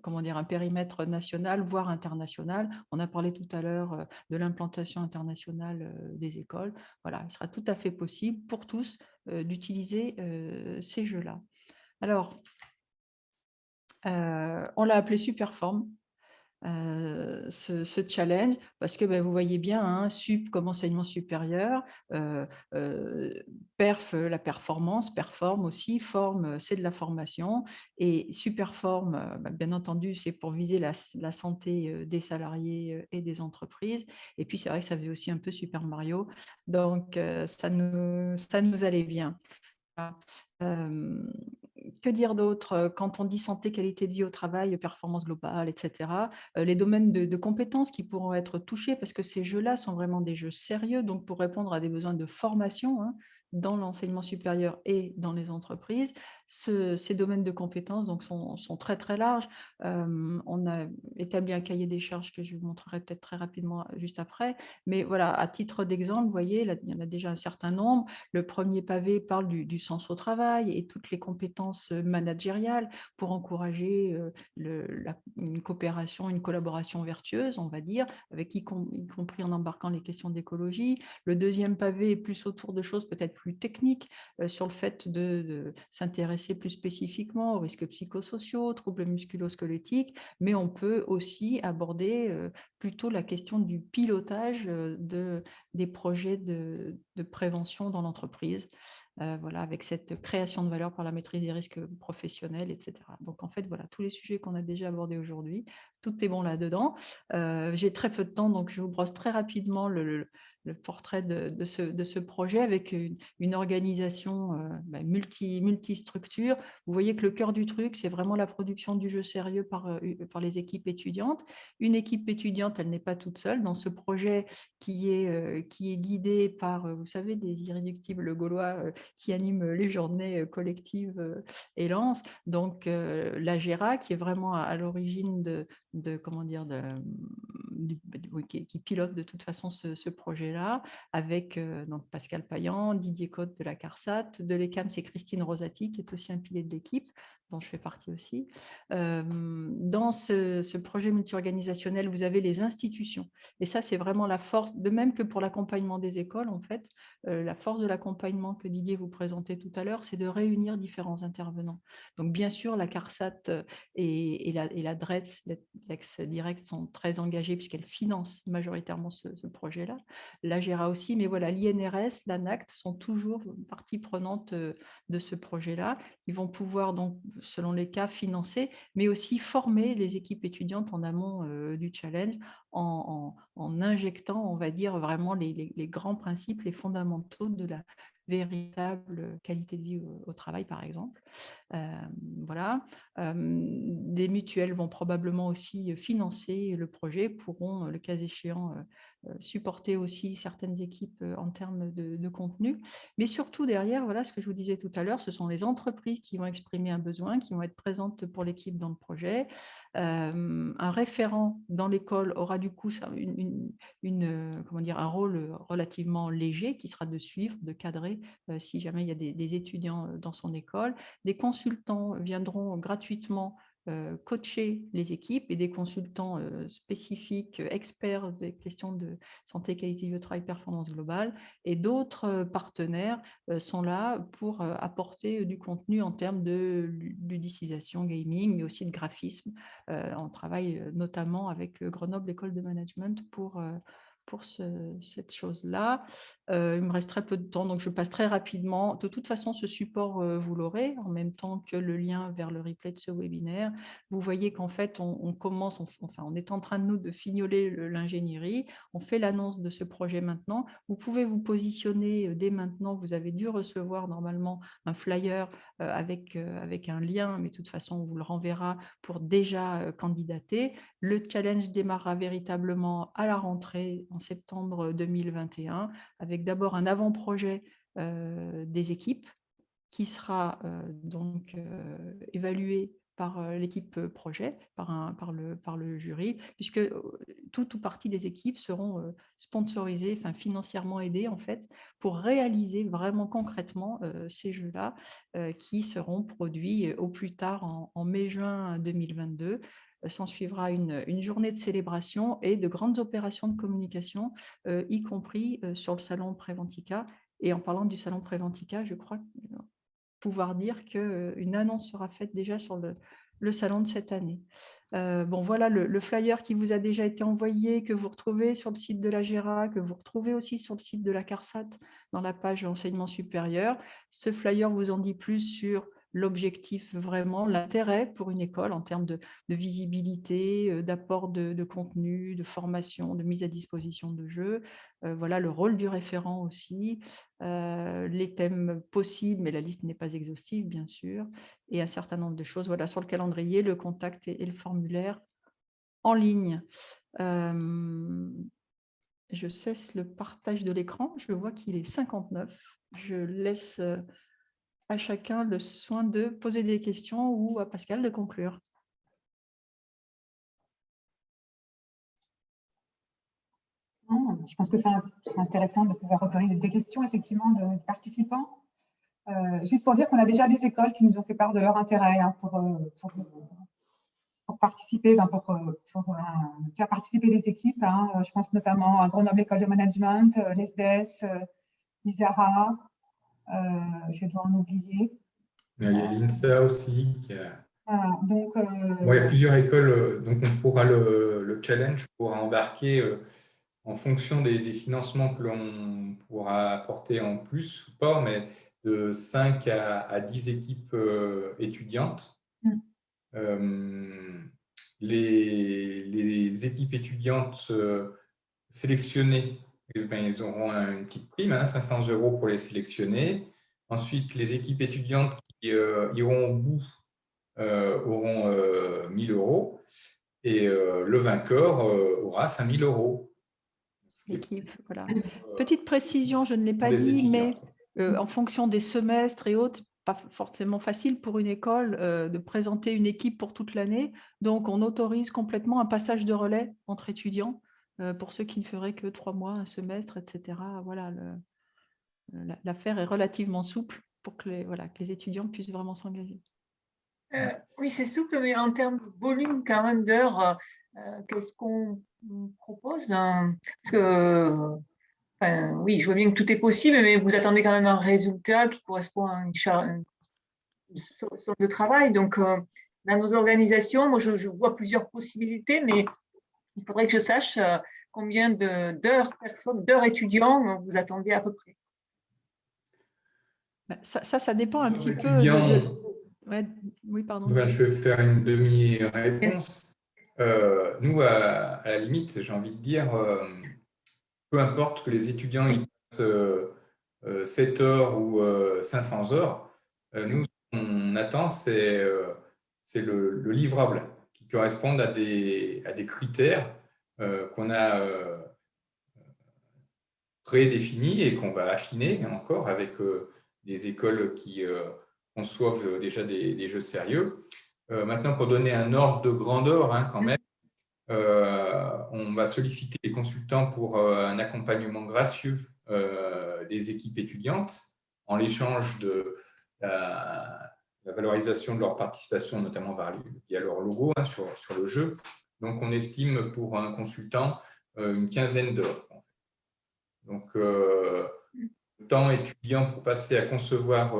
comment dire, un périmètre national, voire international. On a parlé tout à l'heure de l'implantation internationale des écoles. Voilà, il sera tout à fait possible pour tous d'utiliser ces jeux-là. Alors, on l'a appelé Superform, ce challenge, parce que vous voyez bien, hein, sup comme enseignement supérieur, perf, la performance, perform aussi, forme, c'est de la formation, et superform, bien entendu, c'est pour viser la santé des salariés et des entreprises. Et puis, c'est vrai que ça faisait aussi un peu Super Mario, donc ça nous allait bien. Que dire d'autre quand on dit santé, qualité de vie au travail, performance globale, etc. Les domaines de compétences qui pourront être touchés, parce que ces jeux-là sont vraiment des jeux sérieux, donc pour répondre à des besoins de formation hein, dans l'enseignement supérieur et dans les entreprises. Ces domaines de compétences donc, sont très très larges. On a établi un cahier des charges que je vous montrerai peut-être très rapidement juste après, mais voilà, à titre d'exemple, vous voyez, là, il y en a déjà un certain nombre. Le premier pavé parle du sens au travail et toutes les compétences managériales pour encourager une coopération, une collaboration vertueuse, on va dire, avec y compris en embarquant les questions d'écologie. Le deuxième pavé est plus autour de choses peut-être plus techniques sur le fait de s'intéresser plus spécifiquement aux risques psychosociaux, troubles musculo-squelettiques, mais on peut aussi aborder plutôt la question du pilotage des projets de prévention dans l'entreprise, voilà, avec cette création de valeur par la maîtrise des risques professionnels, etc. Donc, en fait, voilà, tous les sujets qu'on a déjà abordés aujourd'hui, tout est bon là-dedans. J'ai très peu de temps, donc je vous brosse très rapidement le portrait de ce projet avec une organisation multistructure. Vous voyez que le cœur du truc, c'est vraiment la production du jeu sérieux par les équipes étudiantes. Une équipe étudiante, elle n'est pas toute seule dans ce projet qui est guidé par, vous savez, des irréductibles gaulois qui animent les journées collectives Élance. Donc, la GERA, qui est vraiment à l'origine qui pilote de toute façon ce projet-là, avec donc Pascal Payan, Didier Côte de la CARSAT, de l'ECAM, c'est Christine Rosati, qui est aussi un pilier de l'équipe, dont je fais partie aussi. Dans ce projet multi-organisationnel, vous avez les institutions. Et ça, c'est vraiment la force, de même que pour l'accompagnement des écoles, en fait, la force de l'accompagnement que Didier vous présentait tout à l'heure, c'est de réunir différents intervenants. Donc, bien sûr, la CARSAT et la DRETS, l'ex-direct, sont très engagées puisqu'elles financent majoritairement ce projet-là. La GERA aussi, mais voilà, l'INRS, l'ANACT sont toujours partie prenante de ce projet-là. Ils vont pouvoir donc, selon les cas, financer, mais aussi former les équipes étudiantes en amont du challenge en injectant, on va dire, vraiment les grands principes, les fondamentaux de la véritable qualité de vie au travail, par exemple. Voilà. Des mutuelles vont probablement aussi financer le projet, pourront, le cas échéant, supporter aussi certaines équipes en termes de contenu. Mais surtout derrière, voilà ce que je vous disais tout à l'heure, ce sont les entreprises qui vont exprimer un besoin, qui vont être présentes pour l'équipe dans le projet. Un référent dans l'école aura du coup un rôle relativement léger qui sera de suivre, de cadrer si jamais il y a des étudiants dans son école. Des consultants viendront gratuitement coacher les équipes et des consultants spécifiques, experts des questions de santé, qualité de vie au travail, performance globale, et d'autres partenaires sont là pour apporter du contenu en termes de ludicisation, gaming, mais aussi de graphisme. On travaille notamment avec Grenoble École de Management pour cette chose-là. Il me reste très peu de temps, donc je passe très rapidement. De toute façon, ce support, vous l'aurez, en même temps que le lien vers le replay de ce webinaire. Vous voyez qu'en fait, on commence, on est en train de de fignoler l'ingénierie. On fait l'annonce de ce projet maintenant. Vous pouvez vous positionner dès maintenant. Vous avez dû recevoir normalement un flyer avec un lien, mais de toute façon, on vous le renverra pour déjà candidater. Le challenge démarrera véritablement à la rentrée en septembre 2021, avec d'abord un avant-projet des équipes qui sera donc évalué par l'équipe projet, par le jury, puisque toute ou partie des équipes seront sponsorisées, enfin financièrement aidées en fait, pour réaliser vraiment concrètement ces jeux-là qui seront produits au plus tard en mai-juin 2022. S'en suivra une journée de célébration et de grandes opérations de communication, y compris sur le salon Préventica. Et en parlant du salon Préventica, je crois pouvoir dire qu'une annonce sera faite déjà sur le salon de cette année. Bon, voilà le flyer qui vous a déjà été envoyé, que vous retrouvez sur le site de la GERA, que vous retrouvez aussi sur le site de la CARSAT dans la page enseignement supérieur. Ce flyer vous en dit plus sur l'objectif, vraiment l'intérêt pour une école en termes de visibilité, d'apport de contenu, de formation, de mise à disposition de jeux. Voilà le rôle du référent aussi, les thèmes possibles, mais la liste n'est pas exhaustive bien sûr, et un certain nombre de choses. Voilà, sur le calendrier, le contact et le formulaire en ligne. Je cesse le partage de l'écran. Je vois qu'il est 59. Je laisse à chacun le soin de poser des questions ou à Pascal de conclure. Je pense que c'est intéressant de pouvoir recueillir des questions effectivement de participants. Juste pour dire qu'on a déjà des écoles qui nous ont fait part de leur intérêt pour participer, pour faire participer les équipes. Je pense notamment à Grenoble École de Management, l'ESDES, l'ISARA, je dois en oublier. Il y a l'INSA aussi. Donc, il y a plusieurs écoles, donc on pourra le challenge pourra embarquer en fonction des financements que l'on pourra apporter en plus ou pas, mais de 5 à 10 équipes étudiantes. Les équipes étudiantes sélectionnées, ils auront une petite prime, 500 € pour les sélectionner. Ensuite, les équipes étudiantes qui iront au bout auront 1 000 €, et le vainqueur aura 5 000 €. L'équipe, voilà. Petite précision, je ne l'ai pas dit, mais en fonction des semestres et autres, pas forcément facile pour une école de présenter une équipe pour toute l'année. Donc, on autorise complètement un passage de relais entre étudiants pour ceux qui ne feraient que 3 mois, un semestre, etc. Voilà, l'affaire est relativement souple pour que les étudiants puissent vraiment s'engager. Oui, c'est souple, mais en termes de volume quand même d'heures, qu'est-ce qu'on propose parce que, oui, je vois bien que tout est possible, mais vous attendez quand même un résultat qui correspond à une sorte de travail. Donc, dans nos organisations, moi, je vois plusieurs possibilités, mais il faudrait que je sache combien d'heures étudiants vous attendez à peu près. Ça dépend un petit peu. Ouais, oui, pardon. Je vais faire une demi-réponse. Nous, à la limite, j'ai envie de dire, peu importe que les étudiants ils passent 7 heures ou 500 heures, nous, ce qu'on attend, c'est le livrable qui corresponde à des critères qu'on a prédéfinis et qu'on va affiner encore avec des écoles qui conçoivent déjà des jeux sérieux. Maintenant, pour donner un ordre de grandeur, quand même, on va solliciter les consultants pour un accompagnement gracieux des équipes étudiantes en l'échange de la valorisation de leur participation, notamment via leur logo sur le jeu. Donc, on estime pour un consultant une quinzaine d'heures. En fait. Donc, le temps étudiant pour passer à concevoir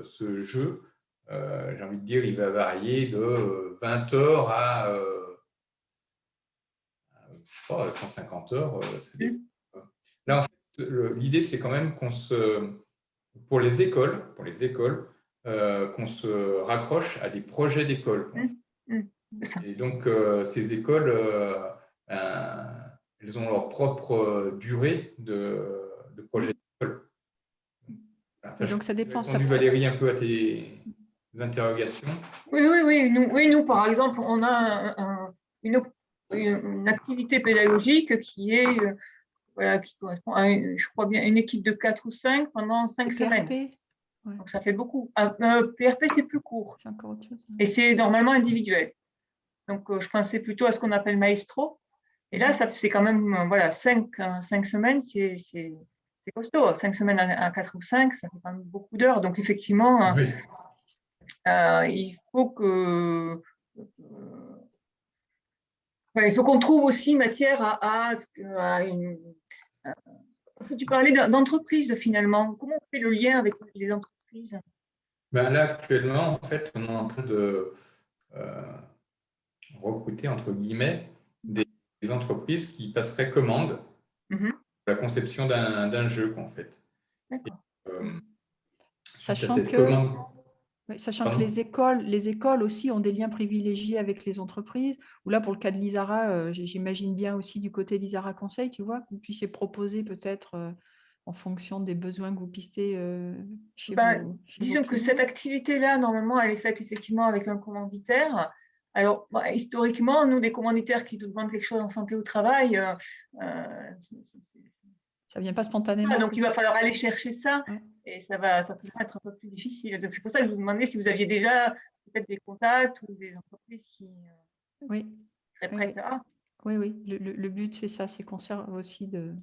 ce jeu, j'ai envie de dire, il va varier de 20 heures à, je sais pas, 150 heures. Là, en fait, l'idée, c'est quand même pour les écoles, qu'on se raccroche à des projets d'école. Et donc, ces écoles, elles ont leur propre durée de projet d'école. Enfin, donc, ça dépend. J'ai répondu, Valérie, un peu à tes interrogations. Oui, nous, par exemple, on a une activité pédagogique qui correspond à, je crois bien, une équipe de 4 ou 5 pendant 5 semaines. Ouais. Donc, ça fait beaucoup. PRP, c'est plus court. Encore autre chose. Et c'est normalement individuel. Donc, je pensais plutôt à ce qu'on appelle maestro. Et là, c'est quand même, 5 semaines, c'est costaud. 5 semaines à 4 ou 5, ça fait quand même beaucoup d'heures. Donc, effectivement, oui. Il faut qu'on trouve aussi matière à parce que tu parlais d'entreprise finalement. Comment on fait le lien avec les entreprises? Là, actuellement, en fait, on est en train de recruter, entre guillemets, des entreprises qui passeraient commande pour la conception d'un jeu, en fait. Sachant que les écoles aussi ont des liens privilégiés avec les entreprises, ou là, pour le cas de l'ISARA, j'imagine bien aussi du côté d'ISARA Conseil, tu vois, que vous puissiez proposer peut-être en fonction des besoins que vous pistez chez vous. Disons que cette activité-là, normalement, elle est faite effectivement avec un commanditaire. Alors, historiquement, nous, des commanditaires qui nous demandent quelque chose en santé au travail, ça ne vient pas spontanément. Donc, il va falloir aller chercher ça. Ouais. Et ça peut être un peu plus difficile. Donc, c'est pour ça que je vous demandais si vous aviez déjà peut-être des contacts ou des entreprises qui seraient prêtes à… Oui. Le but, c'est ça, c'est qu'on sert aussi de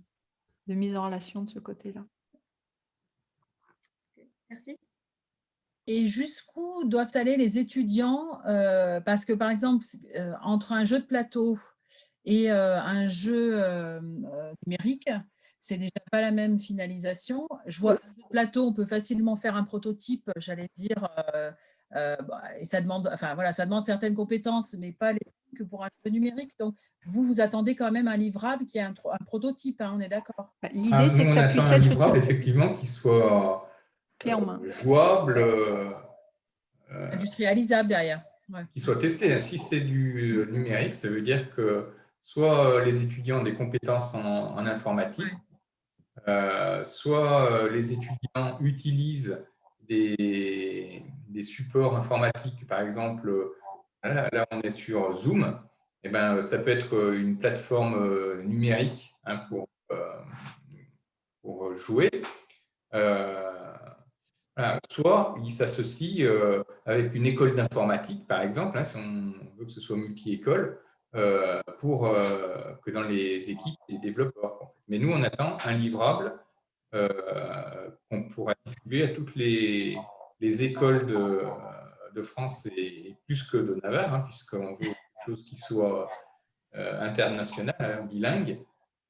mise en relation de ce côté-là. Merci. Et jusqu'où doivent aller les étudiants parce que, par exemple, entre un jeu de plateau et un jeu numérique, c'est déjà pas la même finalisation. Je vois, plateau, on peut facilement faire un prototype, j'allais dire, et ça demande, ça demande certaines compétences, mais pas les que pour un jeu numérique. Donc, vous attendez quand même un livrable qui est un prototype, hein, on est d'accord? L'idée, c'est que ça puisse être… un livrable, effectivement, qui soit clé en main, jouable, industrialisable derrière. Ouais. Qui soit testé. Si c'est du numérique, ça veut dire que soit les étudiants ont des compétences en informatique, soit les étudiants utilisent des supports informatiques. Par exemple, là on est sur Zoom. Et ça peut être une plateforme numérique pour jouer. Soit il s'associe avec une école d'informatique, par exemple, si on veut que ce soit multi-école, pour que dans les équipes, les développeurs. En fait. Mais nous, on attend un livrable qu'on pourra distribuer à toutes les écoles de France et plus que de Navarre, puisqu'on veut quelque chose qui soit international, bilingue.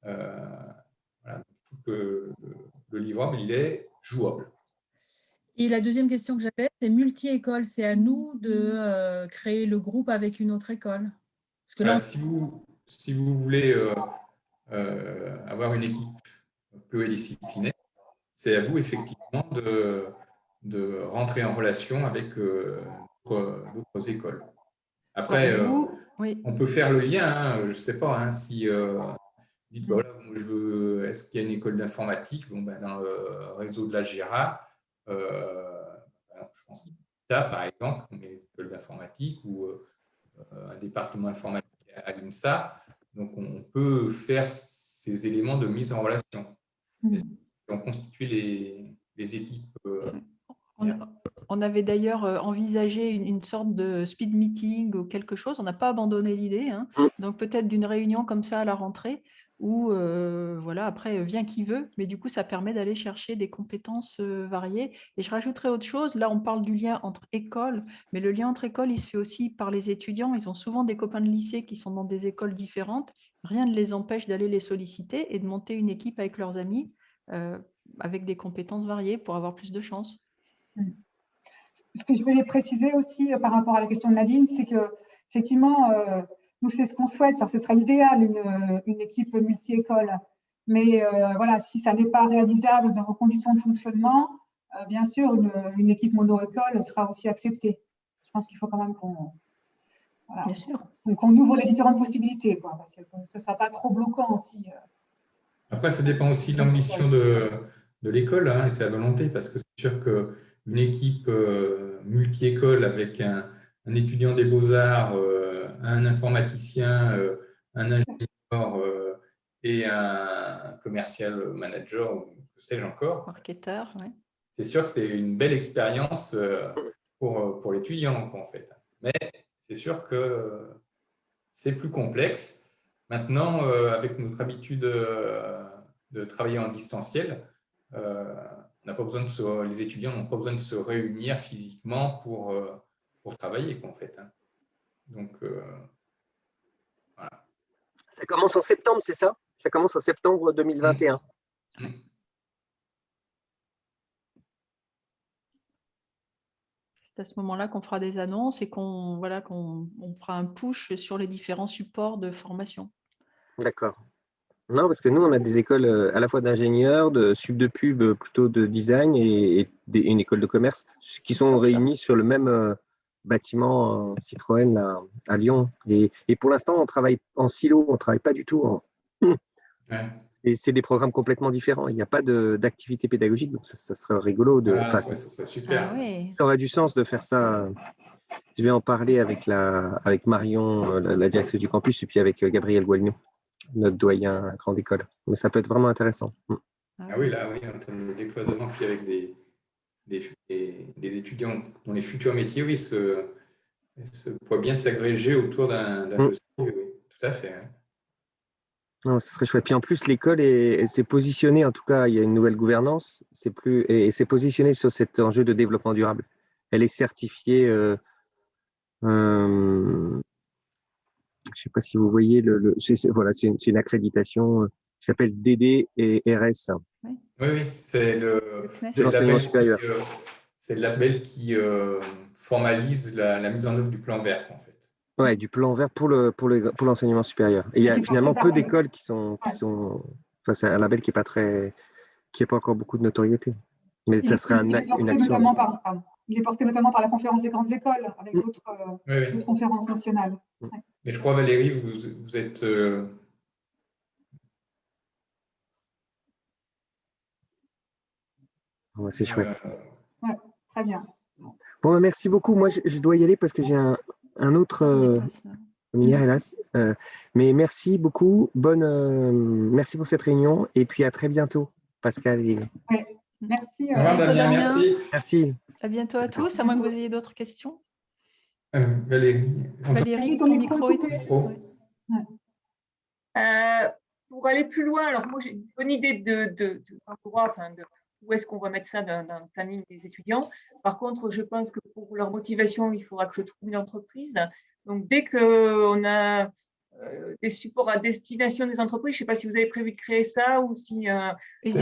Il faut que le livrable, il est jouable. Et la deuxième question que j'avais, c'est multi-école. C'est à nous de créer le groupe avec une autre école. Parce que là, si vous voulez avoir une équipe pluridisciplinaire, c'est à vous effectivement de rentrer en relation avec d'autres écoles. Après, on peut faire le lien, je ne sais pas, si dites, voilà, est-ce qu'il y a une école d'informatique? Dans le réseau de la GERA, je pense qu'il y a par exemple, une école d'informatique ou un département informatique à l'INSA. Donc, on peut faire ces éléments de mise en relation. On constitue les équipes. On avait d'ailleurs envisagé une sorte de speed meeting ou quelque chose. On n'a pas abandonné l'idée. Donc, peut-être d'une réunion comme ça à la rentrée où voilà, après vient qui veut, mais du coup ça permet d'aller chercher des compétences variées. Et je rajouterais autre chose, là on parle du lien entre écoles, mais le lien entre écoles il se fait aussi par les étudiants. Ils ont souvent des copains de lycée qui sont dans des écoles différentes, rien ne les empêche d'aller les solliciter et de monter une équipe avec leurs amis avec des compétences variées pour avoir plus de chance. Ce que je voulais préciser aussi par rapport à la question de Nadine, c'est que effectivement, nous, c'est ce qu'on souhaite. Enfin, ce serait idéal, une équipe multi-école. Mais voilà, si ça n'est pas réalisable dans vos conditions de fonctionnement, bien sûr, une équipe mono-école sera aussi acceptée. Je pense qu'il faut quand même voilà, bien sûr, qu'on ouvre les différentes possibilités, quoi, parce que ce ne sera pas trop bloquant aussi. Après, ça dépend aussi de l'ambition de l'école, hein, et c'est la volonté, parce que c'est sûr qu'une équipe multi-école avec un étudiant des beaux-arts, un informaticien, un ingénieur et un commercial manager, ou que sais-je encore, marketeur, ouais. c'est sûr que c'est une belle expérience pour l'étudiant, en fait. Mais c'est sûr que c'est plus complexe. Maintenant, avec notre habitude de travailler en distanciel, on n'a pas besoin les étudiants n'ont pas besoin de se réunir physiquement pour travailler, en fait. Hein. Donc, voilà. Ça commence en septembre, c'est ça? Ça commence en septembre 2021. C'est à ce moment-là qu'on fera des annonces et qu'on fera un push sur les différents supports de formation. D'accord. Non, parce que nous, on a des écoles à la fois d'ingénieurs, de sub de pub, plutôt de design et une école de commerce qui sont réunies sur le même bâtiment Citroën à Lyon. Et pour l'instant, on travaille en silo, on ne travaille pas du tout en… Ouais. Et c'est des programmes complètement différents. Il n'y a pas d'activité pédagogique, donc ça serait rigolo. Ça serait super. Ah, ouais. Ça aurait du sens de faire ça. Je vais en parler avec Marion, la directrice du campus, et puis avec Gabriel Gualnou, notre doyen à grande école. Mais ça peut être vraiment intéressant. Ah oui, là, oui, en termes de décloisonnement, puis avec des étudiants dont les futurs métiers, oui, pourraient bien s'agréger autour d'un jeu. Oui, tout à fait. Hein. Non, ce serait chouette. Puis en plus, l'école s'est positionnée, en tout cas, il y a une nouvelle gouvernance, et s'est positionnée sur cet enjeu de développement durable. Elle est certifiée, je ne sais pas si vous voyez, voilà, c'est une accréditation qui s'appelle DDRS. Oui, c'est l'enseignement supérieur. C'est le label qui formalise la mise en œuvre du plan vert, en fait. Ouais, du plan vert pour l'enseignement supérieur. Et il y a finalement peu d'écoles qui sont enfin, c'est un label qui n'a pas encore beaucoup de notoriété. Mais ça serait une action. Il est porté notamment par la conférence des grandes écoles, avec d'autres conférences nationales. Ouais. Mais je crois, Valérie, vous êtes… Ouais, c'est chouette. Ouais, très bien. Bon, merci beaucoup. Moi, je dois y aller parce que j'ai un autre séminaire, hélas. Mais merci beaucoup. Merci pour cette réunion. Et puis, à très bientôt, Pascal. Ouais, merci. Au revoir, Damien. Merci. Merci. À bientôt à tous, à moins que vous ayez d'autres questions. Valérie, ton micro est coupé. Pour aller plus loin, alors moi j'ai une bonne idée de où est-ce qu'on va mettre ça dans le planning des étudiants. Par contre, je pense que pour leur motivation, il faudra que je trouve une entreprise. Donc, dès qu'on a des supports à destination des entreprises, je ne sais pas si vous avez prévu de créer ça ou si… Ils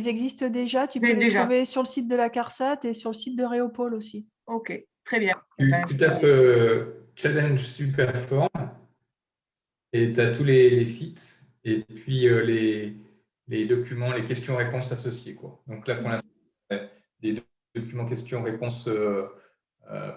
existent déjà. Tu peux les trouver sur le site de la CARSAT et sur le site de Réopol aussi. Ok, très bien. Tu tapes Challenge Superform et tu as tous les sites et puis les documents, les questions-réponses associées, quoi. Donc là, pour l'instant, des documents questions-réponses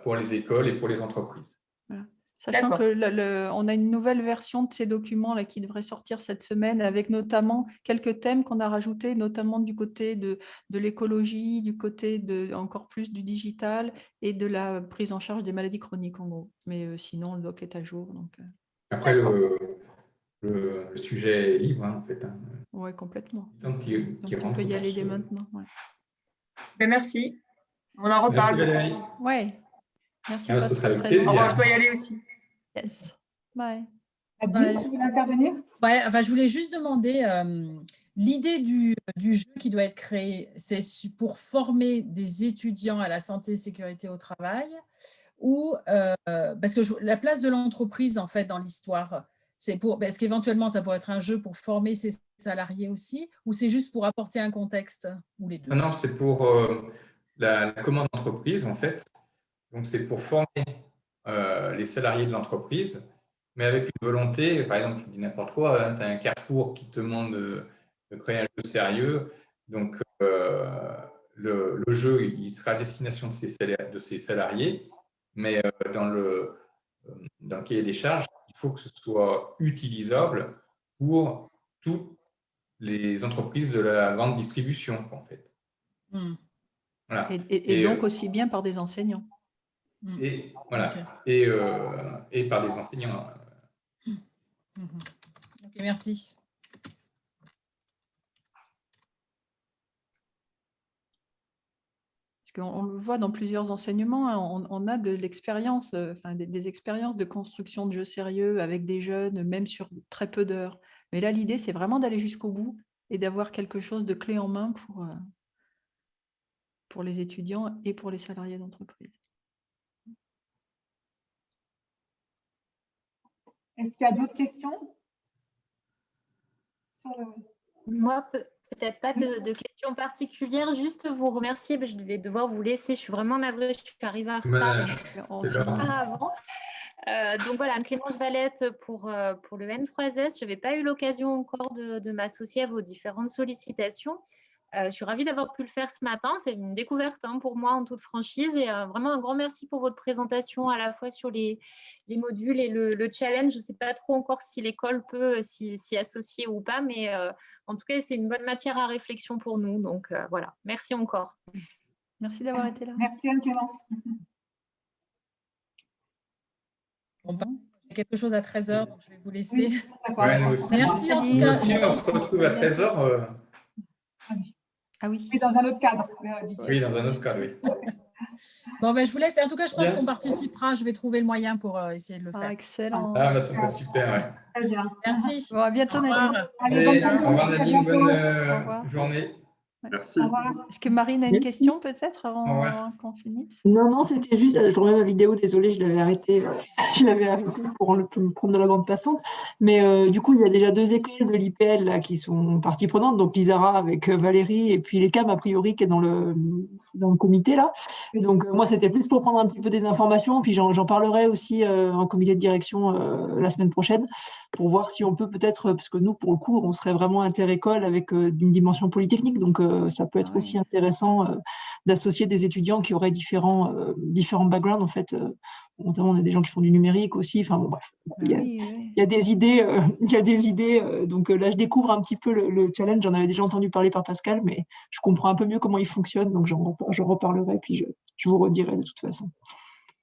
pour les écoles et pour les entreprises. Voilà. Sachant qu'on a une nouvelle version de ces documents là, qui devrait sortir cette semaine, avec notamment quelques thèmes qu'on a rajoutés, notamment du côté de l'écologie, du côté encore plus du digital et de la prise en charge des maladies chroniques, en gros. Mais sinon, le doc est à jour. Donc, Après, le sujet est libre, hein, en fait. Hein. Oui, complètement. Donc, on peut y aller dès maintenant. Ouais. Ben, merci. On en reparle. Merci, Valérie. Ouais. Merci. Ce sera avec plaisir. Au revoir, je dois y aller aussi. Yes. Bye. Nadine, tu voulais intervenir? Ouais, enfin, je voulais juste demander, l'idée du jeu qui doit être créé, c'est pour former des étudiants à la santé et sécurité au travail ou parce que la place de l'entreprise en fait dans l'histoire, c'est pour, est-ce qu'éventuellement ça pourrait être un jeu pour former ses salariés aussi ou c'est juste pour apporter un contexte ou les deux? Non, c'est pour la commande d'entreprise, en fait. Donc, c'est pour former les salariés de l'entreprise, mais avec une volonté, par exemple, je dis n'importe quoi, hein, tu as un Carrefour qui te demande de créer un jeu sérieux. Donc, le jeu, il sera à destination de ses salariés, mais dans le cahier des charges, il faut que ce soit utilisable pour toutes les entreprises de la grande distribution, en fait. Voilà. Et donc aussi bien par des enseignants. Et, voilà. Okay. Et par des enseignants. Ok, merci. Parce qu'on le voit dans plusieurs enseignements, hein, on a de l'expérience, des expériences de construction de jeux sérieux avec des jeunes, même sur très peu d'heures. Mais là, l'idée, c'est vraiment d'aller jusqu'au bout et d'avoir quelque chose de clé en main pour les étudiants et pour les salariés d'entreprise. Est-ce qu'il y a d'autres questions? Moi, peut-être pas de questions particulières, juste vous remercier. Je vais devoir vous laisser, je suis vraiment navrée, je suis arrivée en retard avant. Donc voilà, Clémence Valette pour le N3S. Je n'avais pas eu l'occasion encore de m'associer à vos différentes sollicitations. Je suis ravie d'avoir pu le faire ce matin. C'est une découverte pour moi en toute franchise. Et vraiment un grand merci pour votre présentation à la fois sur les modules et le challenge. Je ne sais pas trop encore si l'école peut s'y associer ou pas, mais en tout cas, c'est une bonne matière à réflexion pour nous. Donc voilà, merci encore. Merci d'avoir été là. Merci Anne-Clémence. Bon, j'ai quelque chose à 13h, donc je vais vous laisser. Oui, nous aussi. Merci. Nous aussi, on se retrouve à 13h. Ah oui. Et dans un autre cadre. Oui, dans un autre cadre, oui. Bon, je vous laisse. En tout cas, je pense qu'on participera. Je vais trouver le moyen pour essayer de le faire. Excellent. Ah, ce serait super, ouais. Très bien. Merci. Bon, à bientôt, Nadine. Allez, au revoir, Nadine. Bonne journée. Merci. Est-ce que Marine a une question peut-être avant qu'on finisse? Non, c'était juste, je remets ma vidéo, désolée, je l'avais arrêtée pour me prendre de la bande passante. Mais du coup, il y a déjà 2 écoles de l'IPL là, qui sont partie prenante, donc l'ISARA avec Valérie et puis l'ECAM a priori qui est dans le comité là. Donc moi, c'était plus pour prendre un petit peu des informations, puis j'en parlerai aussi en comité de direction la semaine prochaine pour voir si on peut peut-être, parce que nous, pour le coup, on serait vraiment interécole avec une dimension polytechnique, donc ça peut être aussi intéressant d'associer des étudiants qui auraient différents backgrounds en fait. Notamment, on a des gens qui font du numérique aussi. Enfin bon, bref, il y a des idées. Donc là, je découvre un petit peu le challenge. J'en avais déjà entendu parler par Pascal, mais je comprends un peu mieux comment il fonctionne. Donc j'en reparlerai, puis je vous redirai de toute façon.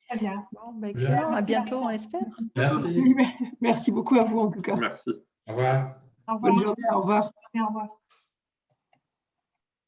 Très bien. Bon, excellent. À bientôt, on espère. Merci. Merci beaucoup à vous en tout cas. Merci. Au revoir. Au revoir. Bonne journée. Au revoir. Au revoir.